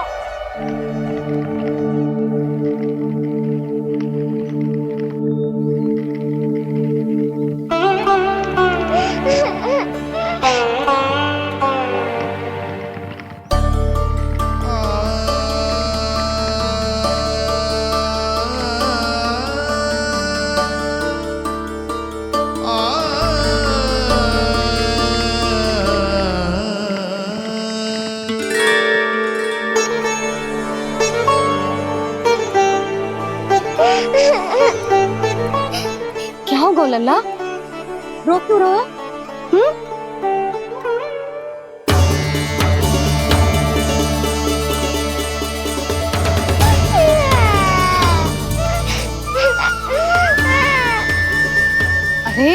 क्या होगा लल्ला? रो क्यों रहे हो? अरे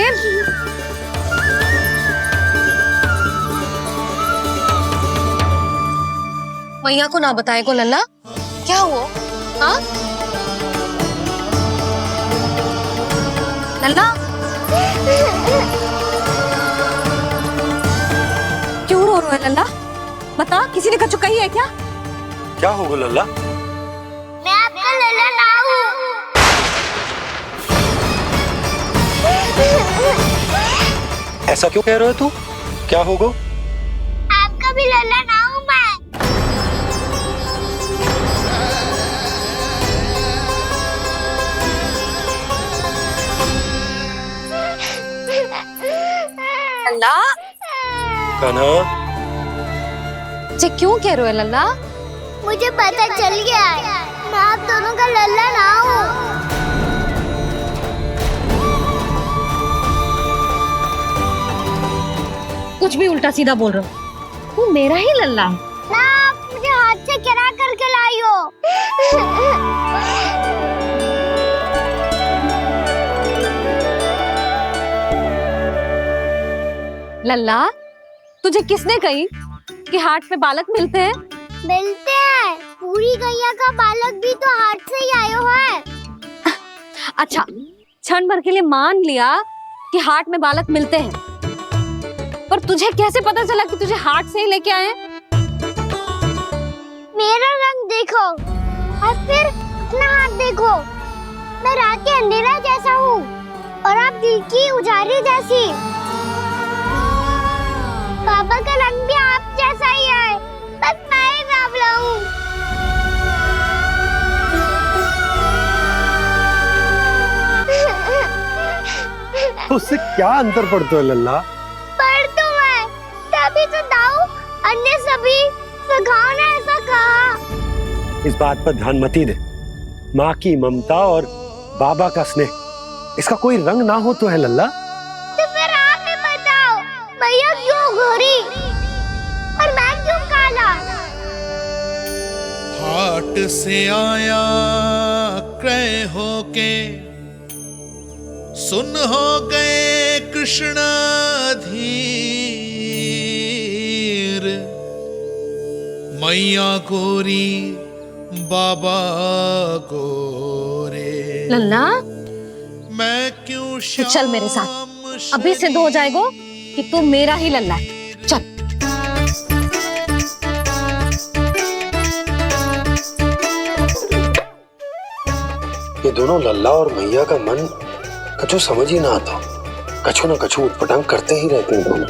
मैया को ना बताए को लल्ला, क्या हुआ? हाँ लल्ला, क्यों रो रहा है लल्ला? बता, किसी ने कछु कही है क्या? क्या होगा लल्ला? मैं आपका लल्ला ना हूँ। ऐसा क्यों कह रहे हो तू? क्या होगा? आपका भी लल्ला ना हूँ मैं। लल्ला, कान्हा, ये क्यों कह रहे हो लल्ला? मुझे पता चल गया है, मैं आप दोनों का लल्ला ना हूँ। कुछ भी उल्टा सीधा बोल रहे हो, तू मेरा ही लल्ला है। ना, आप मुझे हाथ से गिरा करके लाई हो। लल्ला, तुझे किसने कही कि हाट में बालक मिलते हैं? मिलते हैं, पूरी गैया का बालक भी तो हाट से ही आयो है। अच्छा, क्षण भर के लिए मान लिया कि हाट में बालक मिलते हैं, पर तुझे कैसे पता चला कि तुझे हाट से ही लेके आए? मेरा रंग देखो और फिर अपना हाथ देखो। मैं रात के अंधेरा जैसा हूँ और आप दिल की उजाली जैसी। बाबा का रंग भी आप जैसा ही है, बस मैं ही बावला हूँ। उससे क्या अंतर पड़ता है लल्ला? पर तो मैं तभी तो दाऊ अन्य सभी सखाओ ने ऐसा कहा। इस बात पर ध्यान मत ही दे। माँ की ममता और बाबा का स्नेह, इसका कोई रंग ना हो तो है लल्ला? तो फिर आप ही बताओ, भैया क्यों गोरी और मैं क्यों काला? हाट से आया क्रय होके, सुन हो गए कृष्ण धीर। मैया गोरी बाबा गोरे। लल्ला, मैं क्यों तो चल मेरे साथ, अभी सिद्ध हो जाएगा कि तू मेरा ही लल्ला है। चल। ये दोनों लल्ला और मैया का मन कछु समझ ही ना आता, कछु ना कछु उटपटांग करते ही रहते हैं दोनों।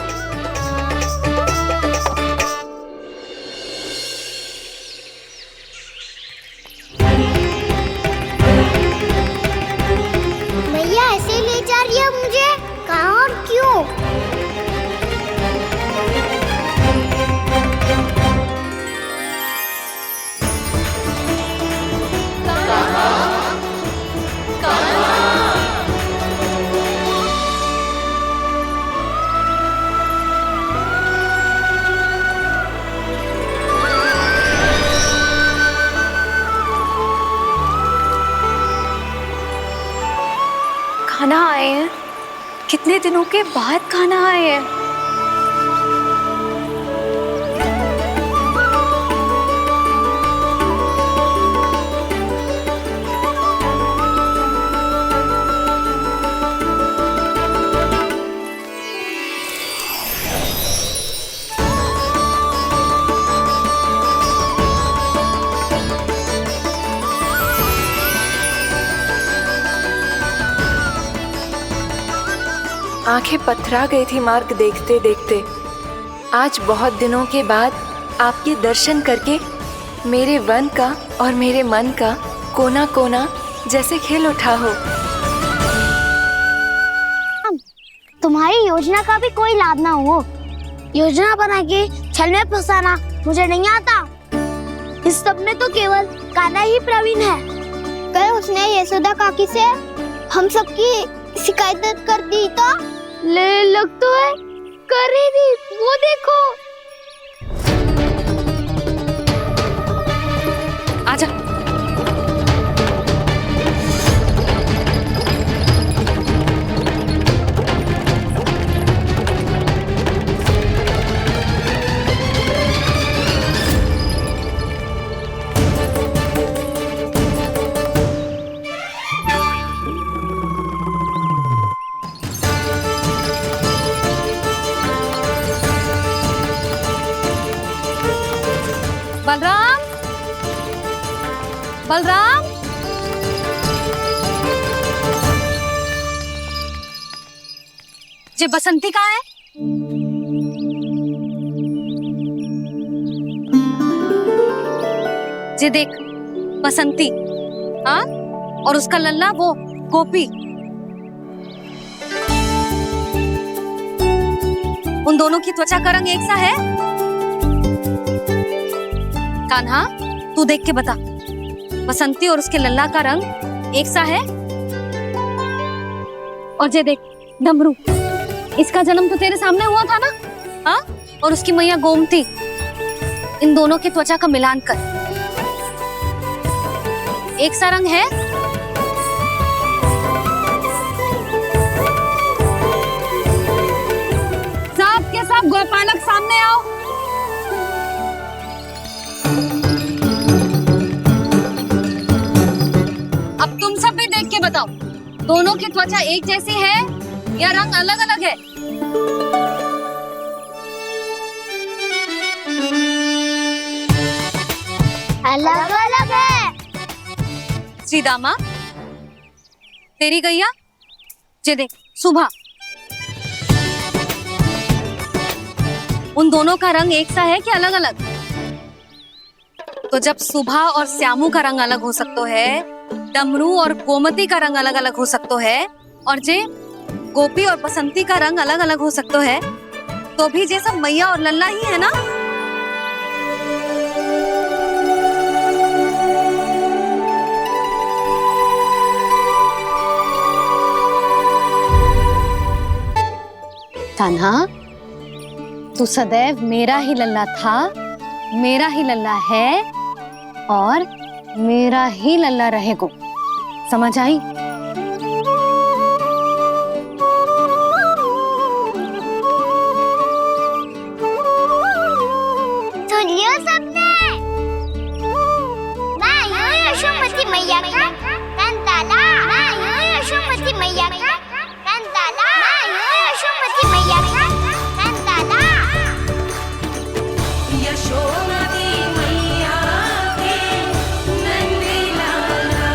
मैया ऐसे ले जा रही है मुझे, कहाँ और क्यों? खाना आए हैं, कितने दिनों के बाद खाना आए हैं। आंखें पथरा गई थी मार्ग देखते देखते। आज बहुत दिनों के बाद आपके दर्शन करके मेरे वन का और मेरे मन का कोना कोना जैसे खिल उठा हो। तुम्हारी योजना का भी कोई लाभ ना हो। योजना बना के छल में फंसाना मुझे नहीं आता। इस सब में तो केवल कान्हा ही प्रवीण है। कल उसने यशोदा काकी से हम सबकी शिकायत कर दी तो ले लग तो है कर ही दी, वो देखो। आजा। बलराम, बलराम, जे बसंती कहाँ है? जे देख बसंती, हाँ, और उसका लल्ला वो गोपी। उन दोनों की त्वचा का रंग एक सा है? कान्हा, तू देख के बता, बसंती और उसके लल्ला का रंग एक सा है? और जे देख डमरू, इसका जन्म तो तेरे सामने हुआ था ना, हाँ? और उसकी मैया गोमती, इन दोनों की त्वचा का मिलान कर, एक सा रंग है? सब के सब गोपालक सामने आओ। अब तुम सब भी देख के बताओ, दोनों की त्वचा एक जैसी है या रंग अलग अलग है? अलग अलग है। श्रीदामा, तेरी गैया, जे देख सुभा, उन दोनों का रंग एक सा है कि अलग अलग? तो जब सुभा और श्यामू का रंग अलग हो सकता है, डमरू और गोमती का रंग अलग अलग हो सकता है, और जे गोपी और बसंती का रंग अलग अलग हो सकता है, तो भी जे सब मैया और लल्ला ही है ना? कान्हा, तू सदैव मेरा ही लल्ला था, मेरा ही लल्ला है और मेरा ही लल्ला रहेगा, समझ आई? सुन लियो सबने, मैं हूँ यशोमती मैया का कंताला, मैं हूँ यशोमती मैया का कंताला, मैं हूँ यशोमती मैया का कंताला। यशोमती मैया के नंदी लाला,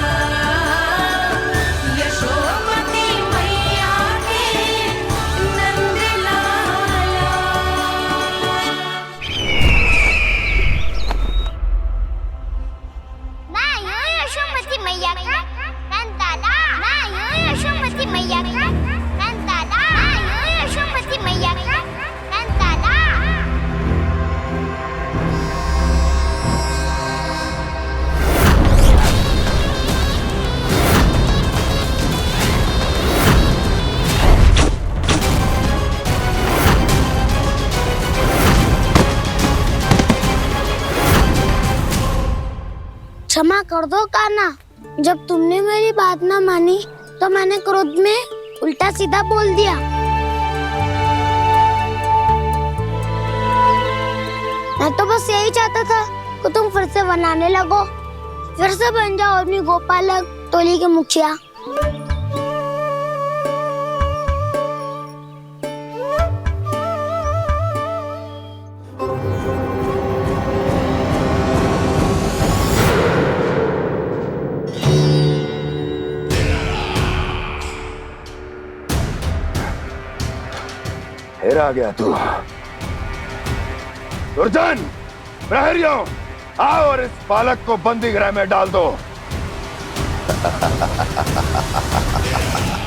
क्षमा कर दो कान्हा। जब तुमने मेरी बात ना मानी तो मैंने क्रोध में उल्टा सीधा बोल दिया। मैं तो बस यही चाहता था कि तुम फिर से बनाने लगो, फिर से बन जाओ अपनी गोपालक टोली के मुखिया। फिर आ गया तू। दुर्जन, प्रहरियों, आओ और इस बालक को बंदी गृह में डाल दो।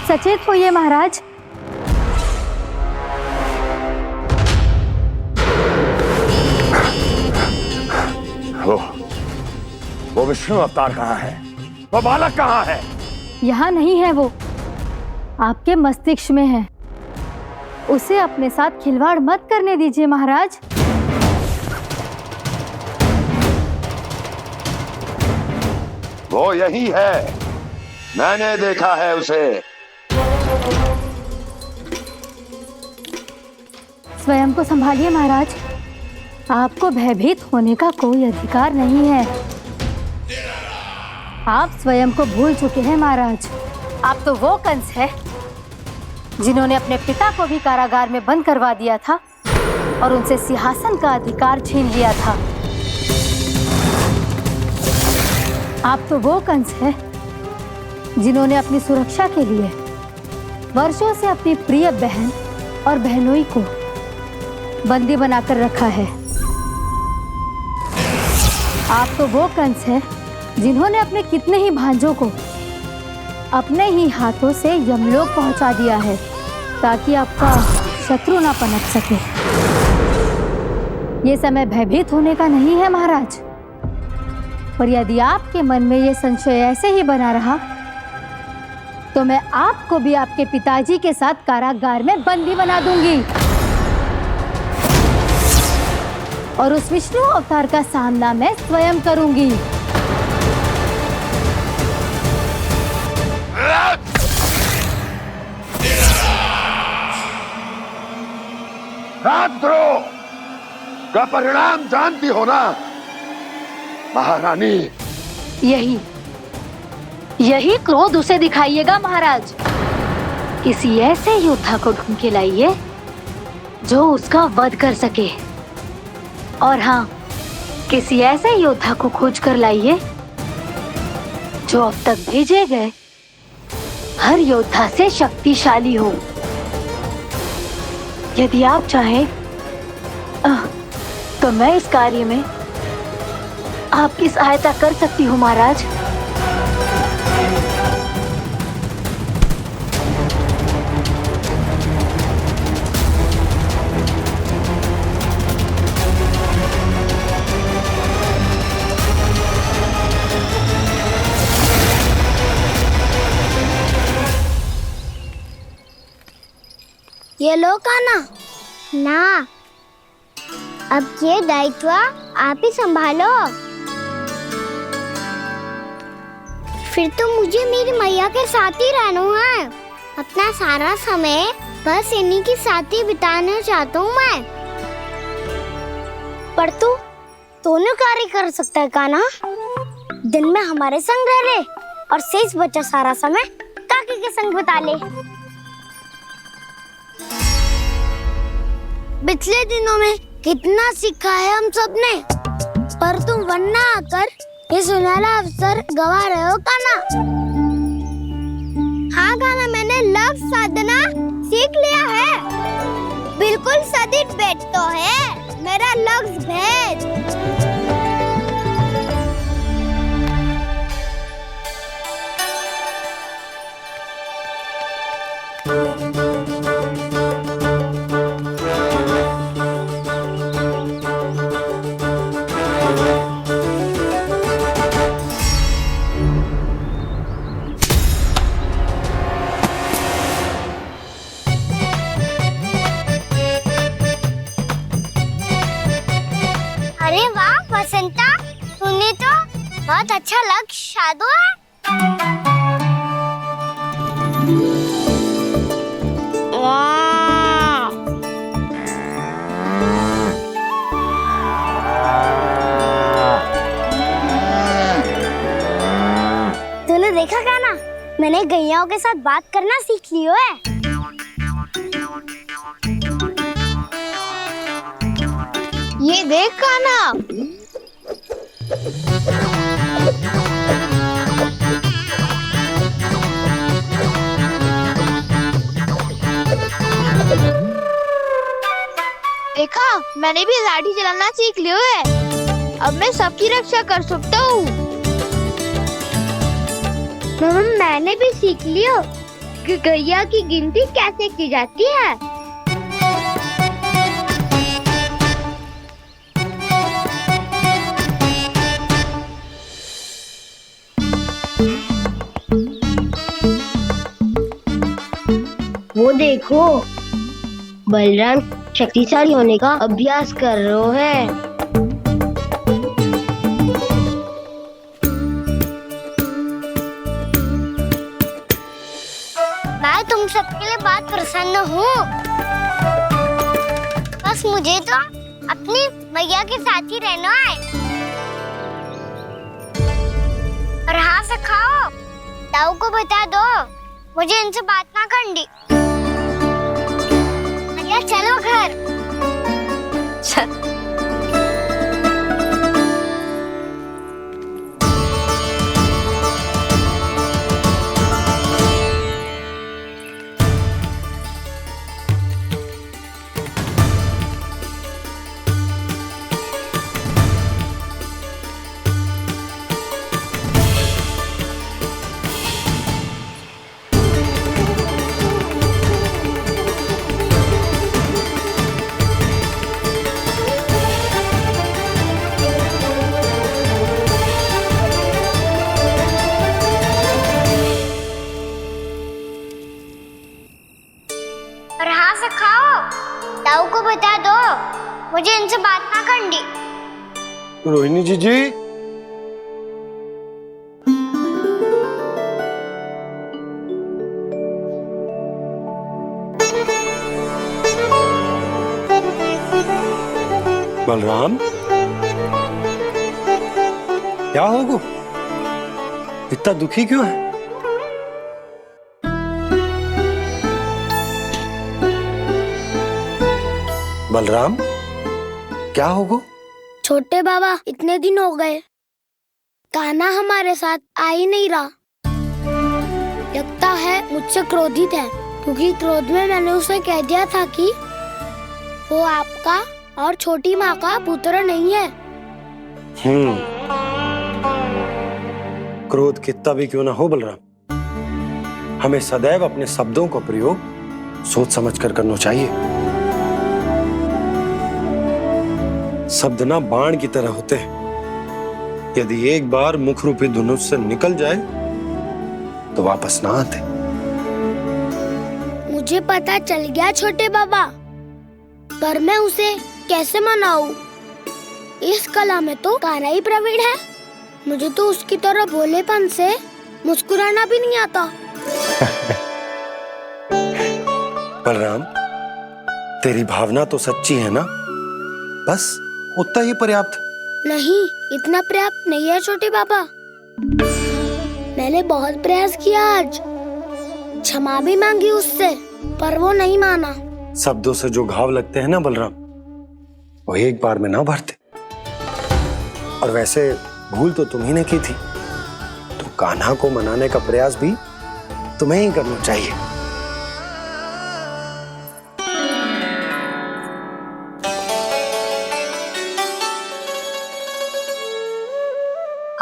सचेत होइए महाराज। वो विष्णु अवतार कहाँ है? वो बालक कहाँ है? यहाँ नहीं है, वो आपके मस्तिष्क में है। उसे अपने साथ खिलवाड़ मत करने दीजिए महाराज। वो यही है, मैंने देखा है उसे। स्वयं को संभालिए महाराज, आपको भयभीत होने का कोई अधिकार नहीं है। आप स्वयं को भूल चुके हैं महाराज। आप तो वो कंस है जिन्होंने अपने पिता को भी कारागार में बंद करवा दिया था और उनसे सिंहासन का अधिकार छीन लिया था। आप तो वो कंस है जिन्होंने अपनी सुरक्षा के लिए वर्षों से अपनी प्रिय बहन और बहनोई को बंदी बनाकर रखा है। आप तो वो कंस है जिन्होंने अपने कितने ही भांजों को अपने ही हाथों से यमलोक पहुंचा दिया है ताकि आपका शत्रु ना पनप सके। ये समय भयभीत होने का नहीं है महाराज। और यदि आपके मन में ये संशय ऐसे ही बना रहा तो मैं आपको भी आपके पिताजी के साथ कारागार में बंदी बना दूंगी और उस विष्णु अवतार का सामना मैं स्वयं करूंगी। राजद्रोह का परिणाम जानती हो ना महारानी? यही क्रोध उसे दिखाइएगा महाराज। किसी ऐसे योद्धा को ढूंढ के लाइए जो उसका वध कर सके। और हाँ, किसी ऐसे योद्धा को खोज कर लाइए जो अब तक भेजे गए हर योद्धा से शक्तिशाली हो। यदि आप चाहें तो मैं इस कार्य में आपकी सहायता कर सकती हूँ महाराज। ये लो कान्हा। ना, अब ये दायित्व आप ही संभालो। फिर तो मुझे मेरी मैया के साथ ही रहना है। अपना सारा समय बस इन्हीं के साथ ही बिताना चाहता हूँ मैं। पर तू दोनों कार्य कर सकता है कान्हा। दिन में हमारे संग रह ले और शेष बचा सारा समय काकी के संग बिता ले। पिछले दिनों में कितना सीखा है हम सब ने, पर तुम वरना आकर ये सुनहरा अवसर गवा रहे हो कान्हा। हाँ कान्हा, मैंने लक्ष्य साधना सीख लिया है। बिल्कुल सदित भेद तो है मेरा लक्ष्य भेद। अरे वाह, बहुत अच्छा लग शादू है। तूने देखा काना, मैंने गैयाओं के साथ बात करना सीख लियो है। ये देख काना, देखा मैंने भी लाठी चलाना सीख लियो है। अब मैं सबकी रक्षा कर सकता हूँ। मैंने भी सीख लियो कि गैया की गिनती कैसे की जाती है। वो देखो, बलराम शक्तिशाली होने का अभ्यास कर रहे हैं। मैं तुम सबके लिए बहुत प्रसन्न हूँ। बस मुझे तो अपनी मैया के साथ ही रहना है। और हाँ सखाओ, ताऊ को बता दो मुझे इनसे बात ना करनी। मैया चलो घर। और हाँ सखाओ, ताऊ को बता दो मुझे इनसे बात ना करनी। रोहिणी जी बलराम, क्या होगा? इतना दुखी क्यों है? बलराम, क्या होगा? छोटे बाबा, इतने दिन हो गए कान्हा हमारे साथ आ ही नहीं रहा। लगता है मुझसे क्रोधित है, क्योंकि क्रोध में मैंने उसे कह दिया था कि वो आपका और छोटी माँ का पुत्र नहीं है। क्रोध कितना भी क्यों ना हो बलराम, हमें सदैव अपने शब्दों का प्रयोग सोच समझकर करना चाहिए। शब्द ना बाण की तरह होते हैं, यदि एक बार मुख रूपी धनुष से निकल जाए तो वापस ना आते। मुझे पता चल गया छोटे बाबा, पर मैं उसे कैसे मनाऊं? इस कला में तो कान्हा ही प्रवीण है। मुझे तो उसकी तरह भोलेपन से मुस्कुराना भी नहीं आता। बलराम, तेरी भावना तो सच्ची है ना? बस उतना ही पर्याप्त। नहीं, इतना पर्याप्त नहीं है छोटे बाबा। मैंने बहुत प्रयास किया आज, क्षमा भी मांगी उससे, पर वो नहीं माना। शब्दों से जो घाव लगते हैं ना बलराम, वो एक बार में ना भरते। और वैसे भूल तो तुम्ही ने की थी, तो कान्हा को मनाने का प्रयास भी तुम्हें ही करना चाहिए।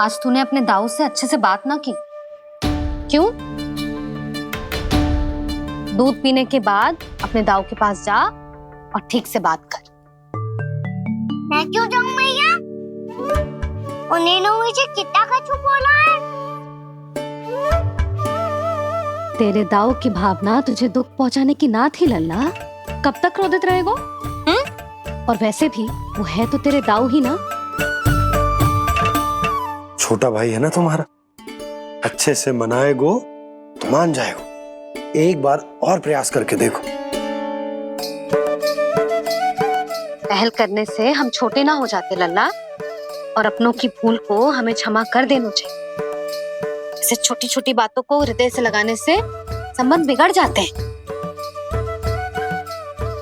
आज तूने अपने दाऊ से अच्छे से बात ना की, क्यों? दूध पीने के बाद अपने दाऊ के पास जा और ठीक से बात कर। मैं क्यों जाऊं मैया? उन्हें मुझे कितना कछु बोला है। तेरे दाऊ की भावना तुझे दुख पहुंचाने की ना थी लल्ला। कब तक क्रोधित रहेगो? और वैसे भी वो है तो तेरे दाऊ ही ना। छोटा भाई है ना तुम्हारा, अच्छे से मनाएगो तो मान जाएगो। एक बार और प्रयास करके देखो। पहल करने से हम छोटे ना हो जाते लल्ला, और अपनों की भूल को हमें क्षमा कर देना चाहिए। ऐसे छोटी छोटी बातों को हृदय से लगाने से संबंध बिगड़ जाते हैं।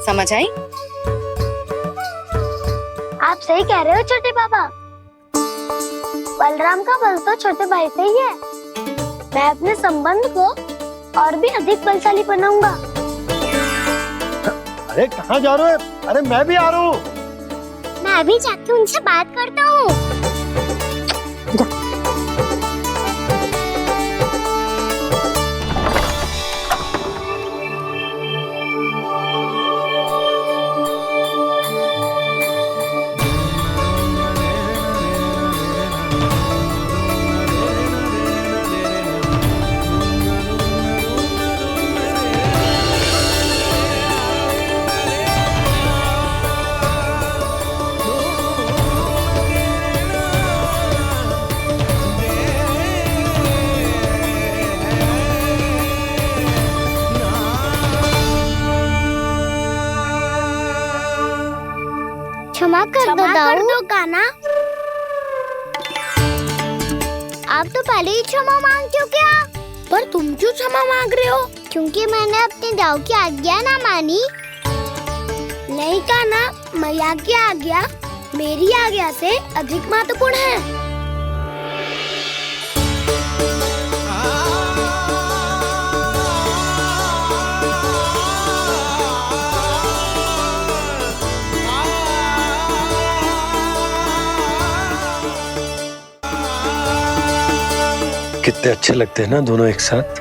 समझ आई? आप सही कह रहे हो छोटे पापा। बलराम का बल तो छोटे भाई से ही है। मैं अपने संबंध को और भी अधिक बलशाली बनाऊंगा। अरे कहाँ जा रहे हो? अरे मैं भी आ रहा हूँ। मैं अभी जाके उनसे बात करता हूँ। क्षमा कर दो कान्हा। आप तो पहले ही क्षमा मांगते हो क्या? पर तुम क्यों क्षमा मांग रहे हो? क्योंकि मैंने अपने दाऊ की आज्ञा ना मानी। नहीं कान्हा, मैया की आज्ञा मेरी आज्ञा से अधिक महत्वपूर्ण है। कितने अच्छे लगते हैं ना दोनों एक साथ।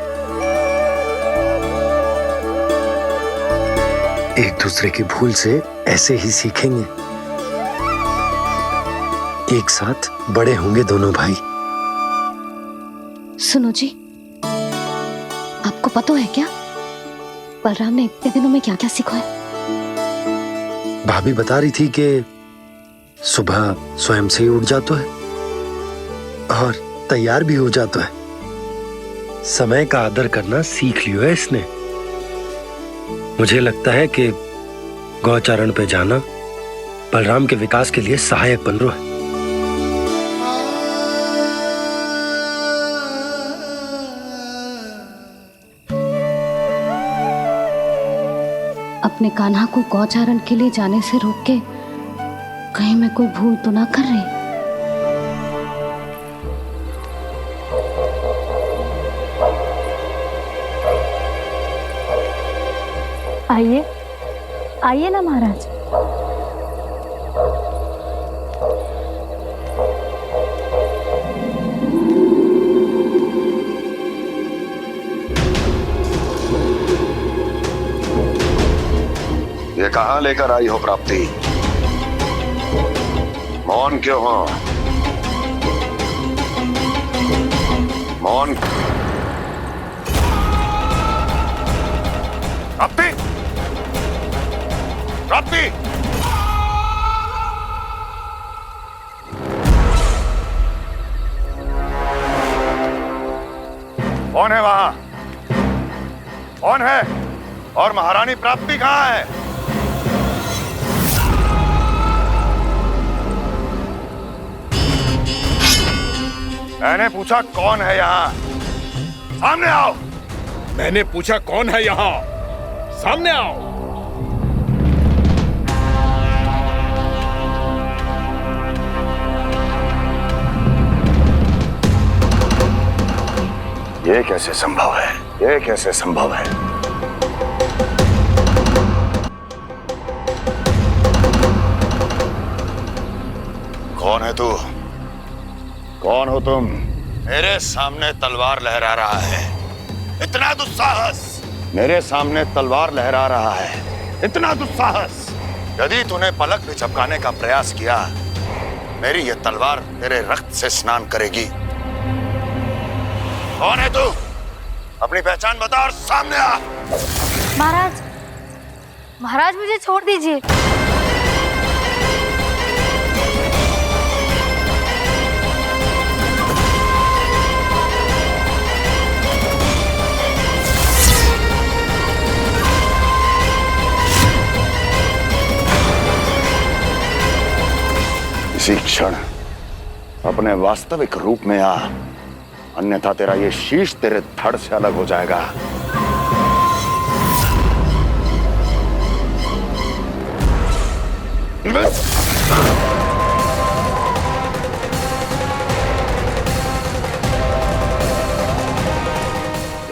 एक दूसरे की भूल से ऐसे ही सीखेंगे। एक साथ बड़े होंगे दोनों भाई। सुनो जी, आपको पता है क्या बलराम ने इतने दिनों में क्या क्या सीखा है? भाभी बता रही थी कि सुबह स्वयं से ही उठ जाता है और तैयार भी हो जाता है। समय का आदर करना सीख लियो है इसने। मुझे लगता है कि गौचारण पे जाना बलराम के विकास के लिए सहायक बन रहा है। अपने कान्हा को गौचारण के लिए जाने से रोक के कहीं मैं कोई भूल तो ना कर रही? आइए आइए ना महाराज। ये कहाँ लेकर आई हो प्राप्ति? मौन क्यों हो? मौन। प्राप्ति, प्राप्ति, कौन है वहां? कौन है? और महारानी प्राप्ति कहाँ है? मैंने पूछा कौन है यहाँ? सामने आओ। मैंने पूछा कौन है यहाँ? सामने आओ। ये कैसे संभव है? ये कैसे संभव है? कौन है तू? कौन हो तुम? मेरे सामने तलवार लहरा रहा है। इतना दुस्साहस! मेरे सामने तलवार लहरा रहा है। इतना दुस्साहस! यदि तूने पलक भी झपकाने का प्रयास किया, मेरी ये तलवार तेरे रक्त से स्नान करेगी। कौन है तू? अपनी पहचान बता और सामने आ। महाराज, महाराज मुझे छोड़ दीजिए। इसी क्षण अपने वास्तविक रूप में आ, अन्यथा तेरा ये शीश तेरे धड़ से अलग हो जाएगा।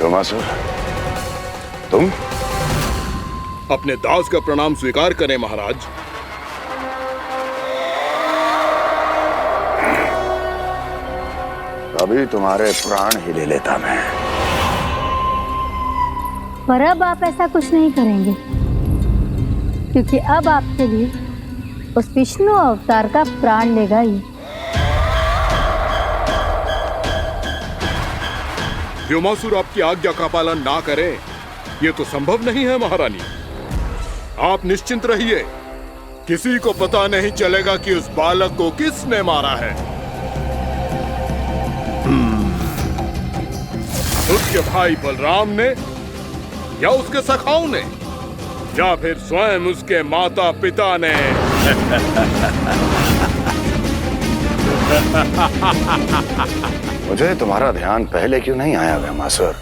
योमासुर, तुम? अपने दास का प्रणाम स्वीकार करें महाराज। अभी तुम्हारे प्राण ही ले लेता मैं। पर अब आप ऐसा कुछ नहीं करेंगे, क्योंकि अब आपके लिए उस विष्णु अवतार का प्राण लेगा ही। व्योमासुर आपकी आज्ञा का पालन ना करें, ये तो संभव नहीं है महारानी। आप निश्चिंत रहिए, किसी को पता नहीं चलेगा कि उस बालक को किसने मारा है। उसके भाई बलराम ने, या उसके सखाओं ने, या फिर स्वयं उसके माता पिता ने। मुझे तुम्हारा ध्यान पहले क्यों नहीं आया व्योमासुर?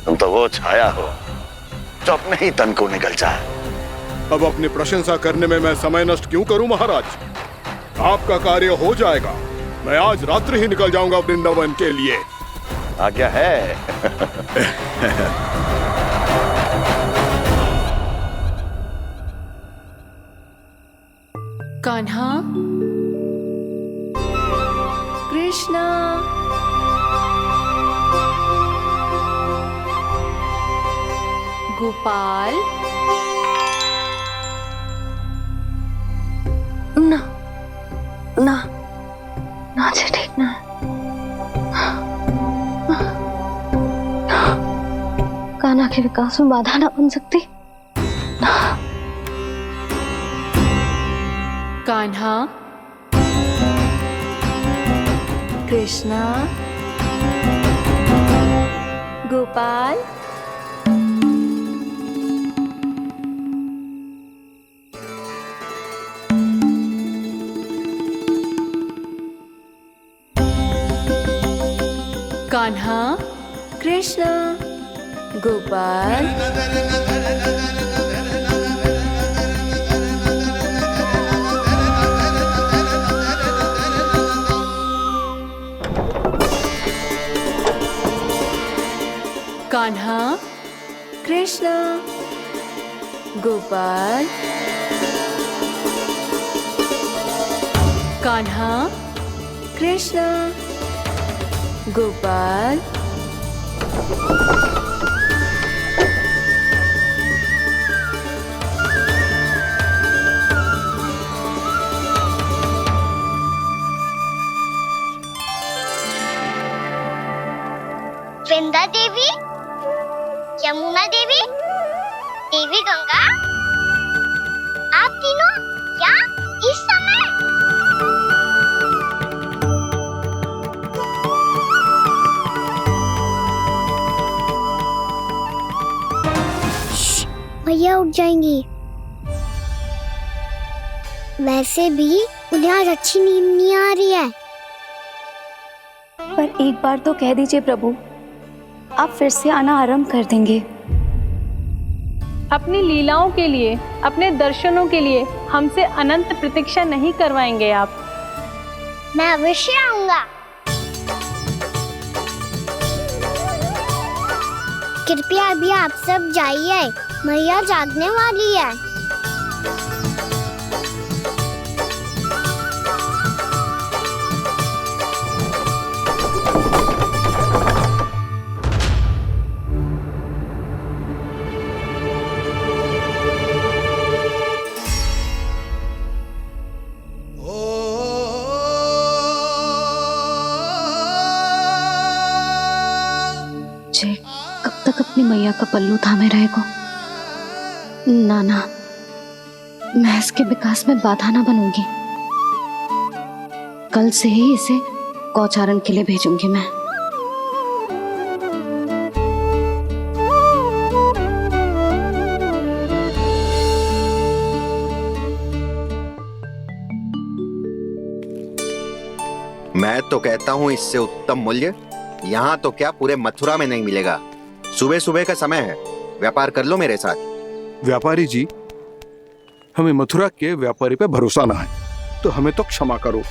तुम तो वो छाया हो जो अपने ही तन को निगल जाए। अब अपनी प्रशंसा करने में मैं समय नष्ट क्यों करूं महाराज? आपका कार्य हो जाएगा। मैं आज रात्रि ही निकल जाऊंगा वृंदावन के लिए। आज्ञा है। कान्हा, कृष्णा, गोपाल। ना ना ना जी, ठीक ना। कान्हा के विकास में बाधा ना बन सकती। कान्हा, कृष्णा, गोपाल। कान्हा, कृष्णा, गोपाल। कान्हा, कृष्णा, गोपाल। कान्हा, कृष्णा, गोपाल। वृंदा देवी, यमुना देवी, देवी गंगा, आप तीनों क्या इस समय? भैया उठ जाएंगी। वैसे भी उन्हें आज अच्छी नींद नहीं आ रही है। पर एक बार तो कह दीजिए प्रभु, आप फिर से आना आरंभ कर देंगे। अपनी लीलाओं के लिए, अपने दर्शनों के लिए हमसे अनंत प्रतीक्षा नहीं करवाएंगे आप? मैं अवश्य आऊंगा। कृपया अभी आप सब जाइए, मैया जागने वाली है। कब तक अपनी मैया का पल्लू थामे रहेगा? ना, मैं इसके विकास में बाधा ना बनूंगी। कल से ही इसे गौचारण के लिए भेजूंगी मैं। मैं तो कहता हूँ इससे उत्तम मूल्य यहाँ तो क्या पूरे मथुरा में नहीं मिलेगा। सुबह सुबह का समय है, व्यापार कर लो मेरे साथ। व्यापारी जी, हमें मथुरा के व्यापारी पे भरोसा ना है, तो हमें तो क्षमा करो।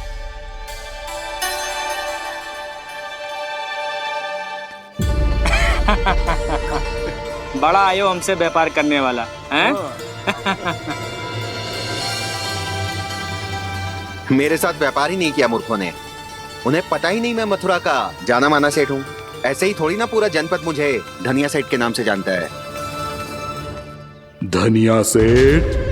बड़ा आयो हमसे व्यापार करने वाला हैं? मेरे साथ व्यापार ही नहीं किया मूर्खों ने। उन्हें पता ही नहीं मैं मथुरा का जाना माना सेठ हूँ। ऐसे ही थोड़ी ना पूरा जनपद मुझे धनिया सेठ के नाम से जानता है। धनिया सेठ?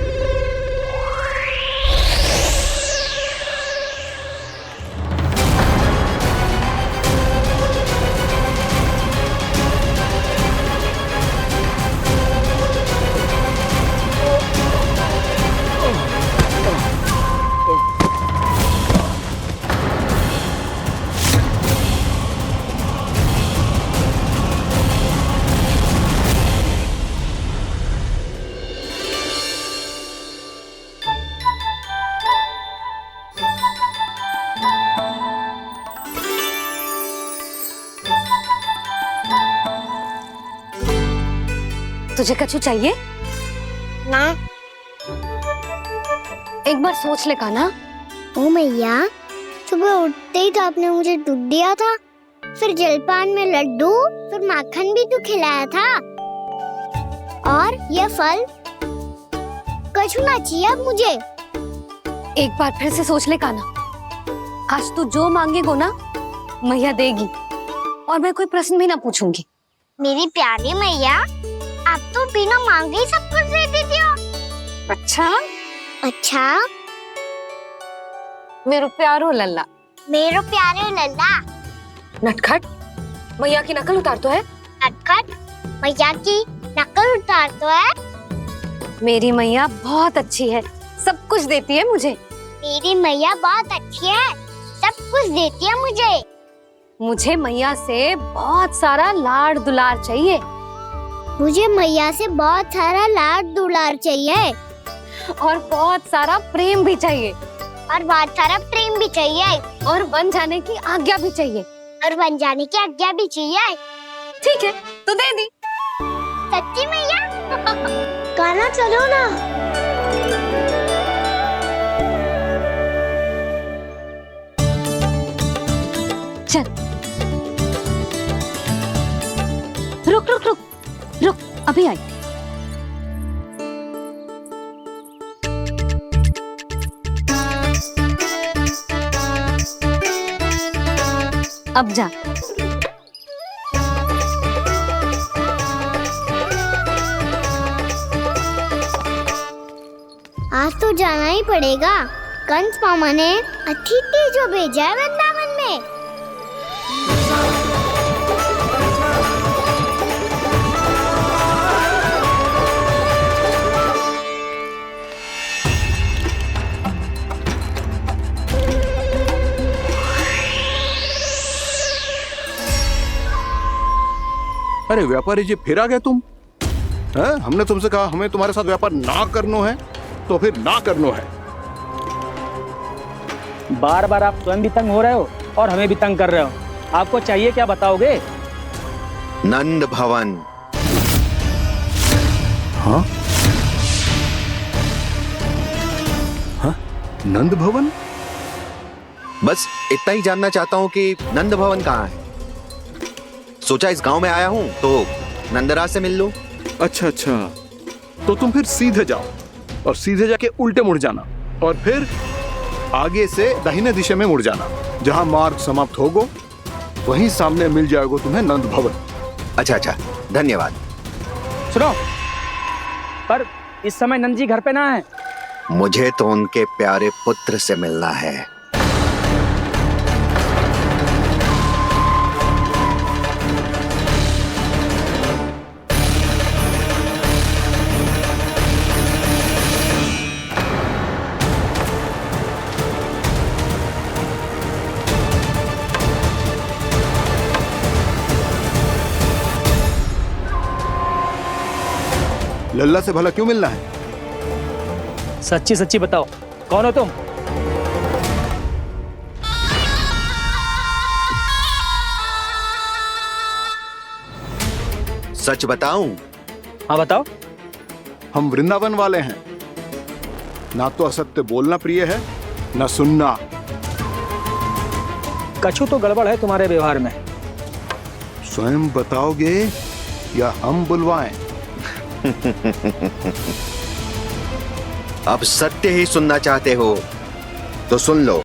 तुझे कछु चाहिए ना? एक बार सोच ले कान्हा। ओ मैया, सुबह उठते ही तो आपने मुझे दूध दिया था, फिर जलपान में लड्डू, फिर माखन भी तो खिलाया था, और ये फल। कछु ना चाहिए अब मुझे। एक बार फिर से सोच ले कान्हा। आज तू जो मांगेगो ना मैया देगी, और मैं कोई प्रश्न भी ना पूछूंगी। मेरी प्यारी मैया, आप तो बिना मांगे ही सब कुछ दे देती हो। अच्छा अच्छा, मेरो प्यारो लल्ला। मेरो प्यारे लल्ला। नटखट, मैया की नकल उतार तो है। नटखट, मैया की नकल उतार तो है। मेरी मैया बहुत अच्छी है, सब कुछ देती है मुझे। मेरी मैया बहुत अच्छी है, सब कुछ देती है मुझे। मुझे मैया से बहुत सारा लाड़ दुलार चाहिए। मुझे मैया से बहुत सारा लाड़ दुलार चाहिए, और बहुत सारा प्रेम भी चाहिए, और बहुत सारा प्रेम भी चाहिए, और बन जाने की आज्ञा भी चाहिए, और बन जाने की आज्ञा भी चाहिए। ठीक है, तो दे दी। सच्ची मैया? कान्हा चलो ना। चल। रुक रुक रुक रुक, अभी आई। अब जा। आज तो जाना ही पड़ेगा। कंस मामा ने अतिथि जो भेजा है वृंदावन में। अरे व्यापारी जी, फिर आ गए तुम? हैं? हमने तुमसे कहा हमें तुम्हारे साथ व्यापार ना करनो है, तो फिर ना करनो है। बार बार आप स्वयं भी तंग हो रहे हो और हमें भी तंग कर रहे हो। आपको चाहिए क्या बताओगे? नंद भवन। हाँ? हाँ? नंद भवन? बस इतना ही जानना चाहता हूँ कि नंद भवन कहाँ है। सोचा इस गांव में आया हूँ तो नंदराज से मिल लूं। अच्छा अच्छा, तो तुम फिर सीधे जाओ और सीधे जाके उल्टे मुड़ जाना, और फिर आगे से दाहिने दिशा में मुड़ जाना। जहां मार्ग समाप्त होगा वहीं सामने मिल जाएगा तुम्हें नंद भवन। अच्छा अच्छा, धन्यवाद। सुनो, पर इस समय नंद जी घर पे ना है। मुझे तो उनके प्यारे पुत्र से मिलना है। लल्ला से भला क्यों मिलना है? सच्ची सच्ची बताओ, कौन हो तुम? सच बताऊं? हाँ बताओ। हम वृंदावन वाले हैं, ना तो असत्य बोलना प्रिय है ना सुनना। कछु तो गड़बड़ है तुम्हारे व्यवहार में। स्वयं बताओगे या हम बुलवाएं? अब सत्य ही सुनना चाहते हो तो सुन लो।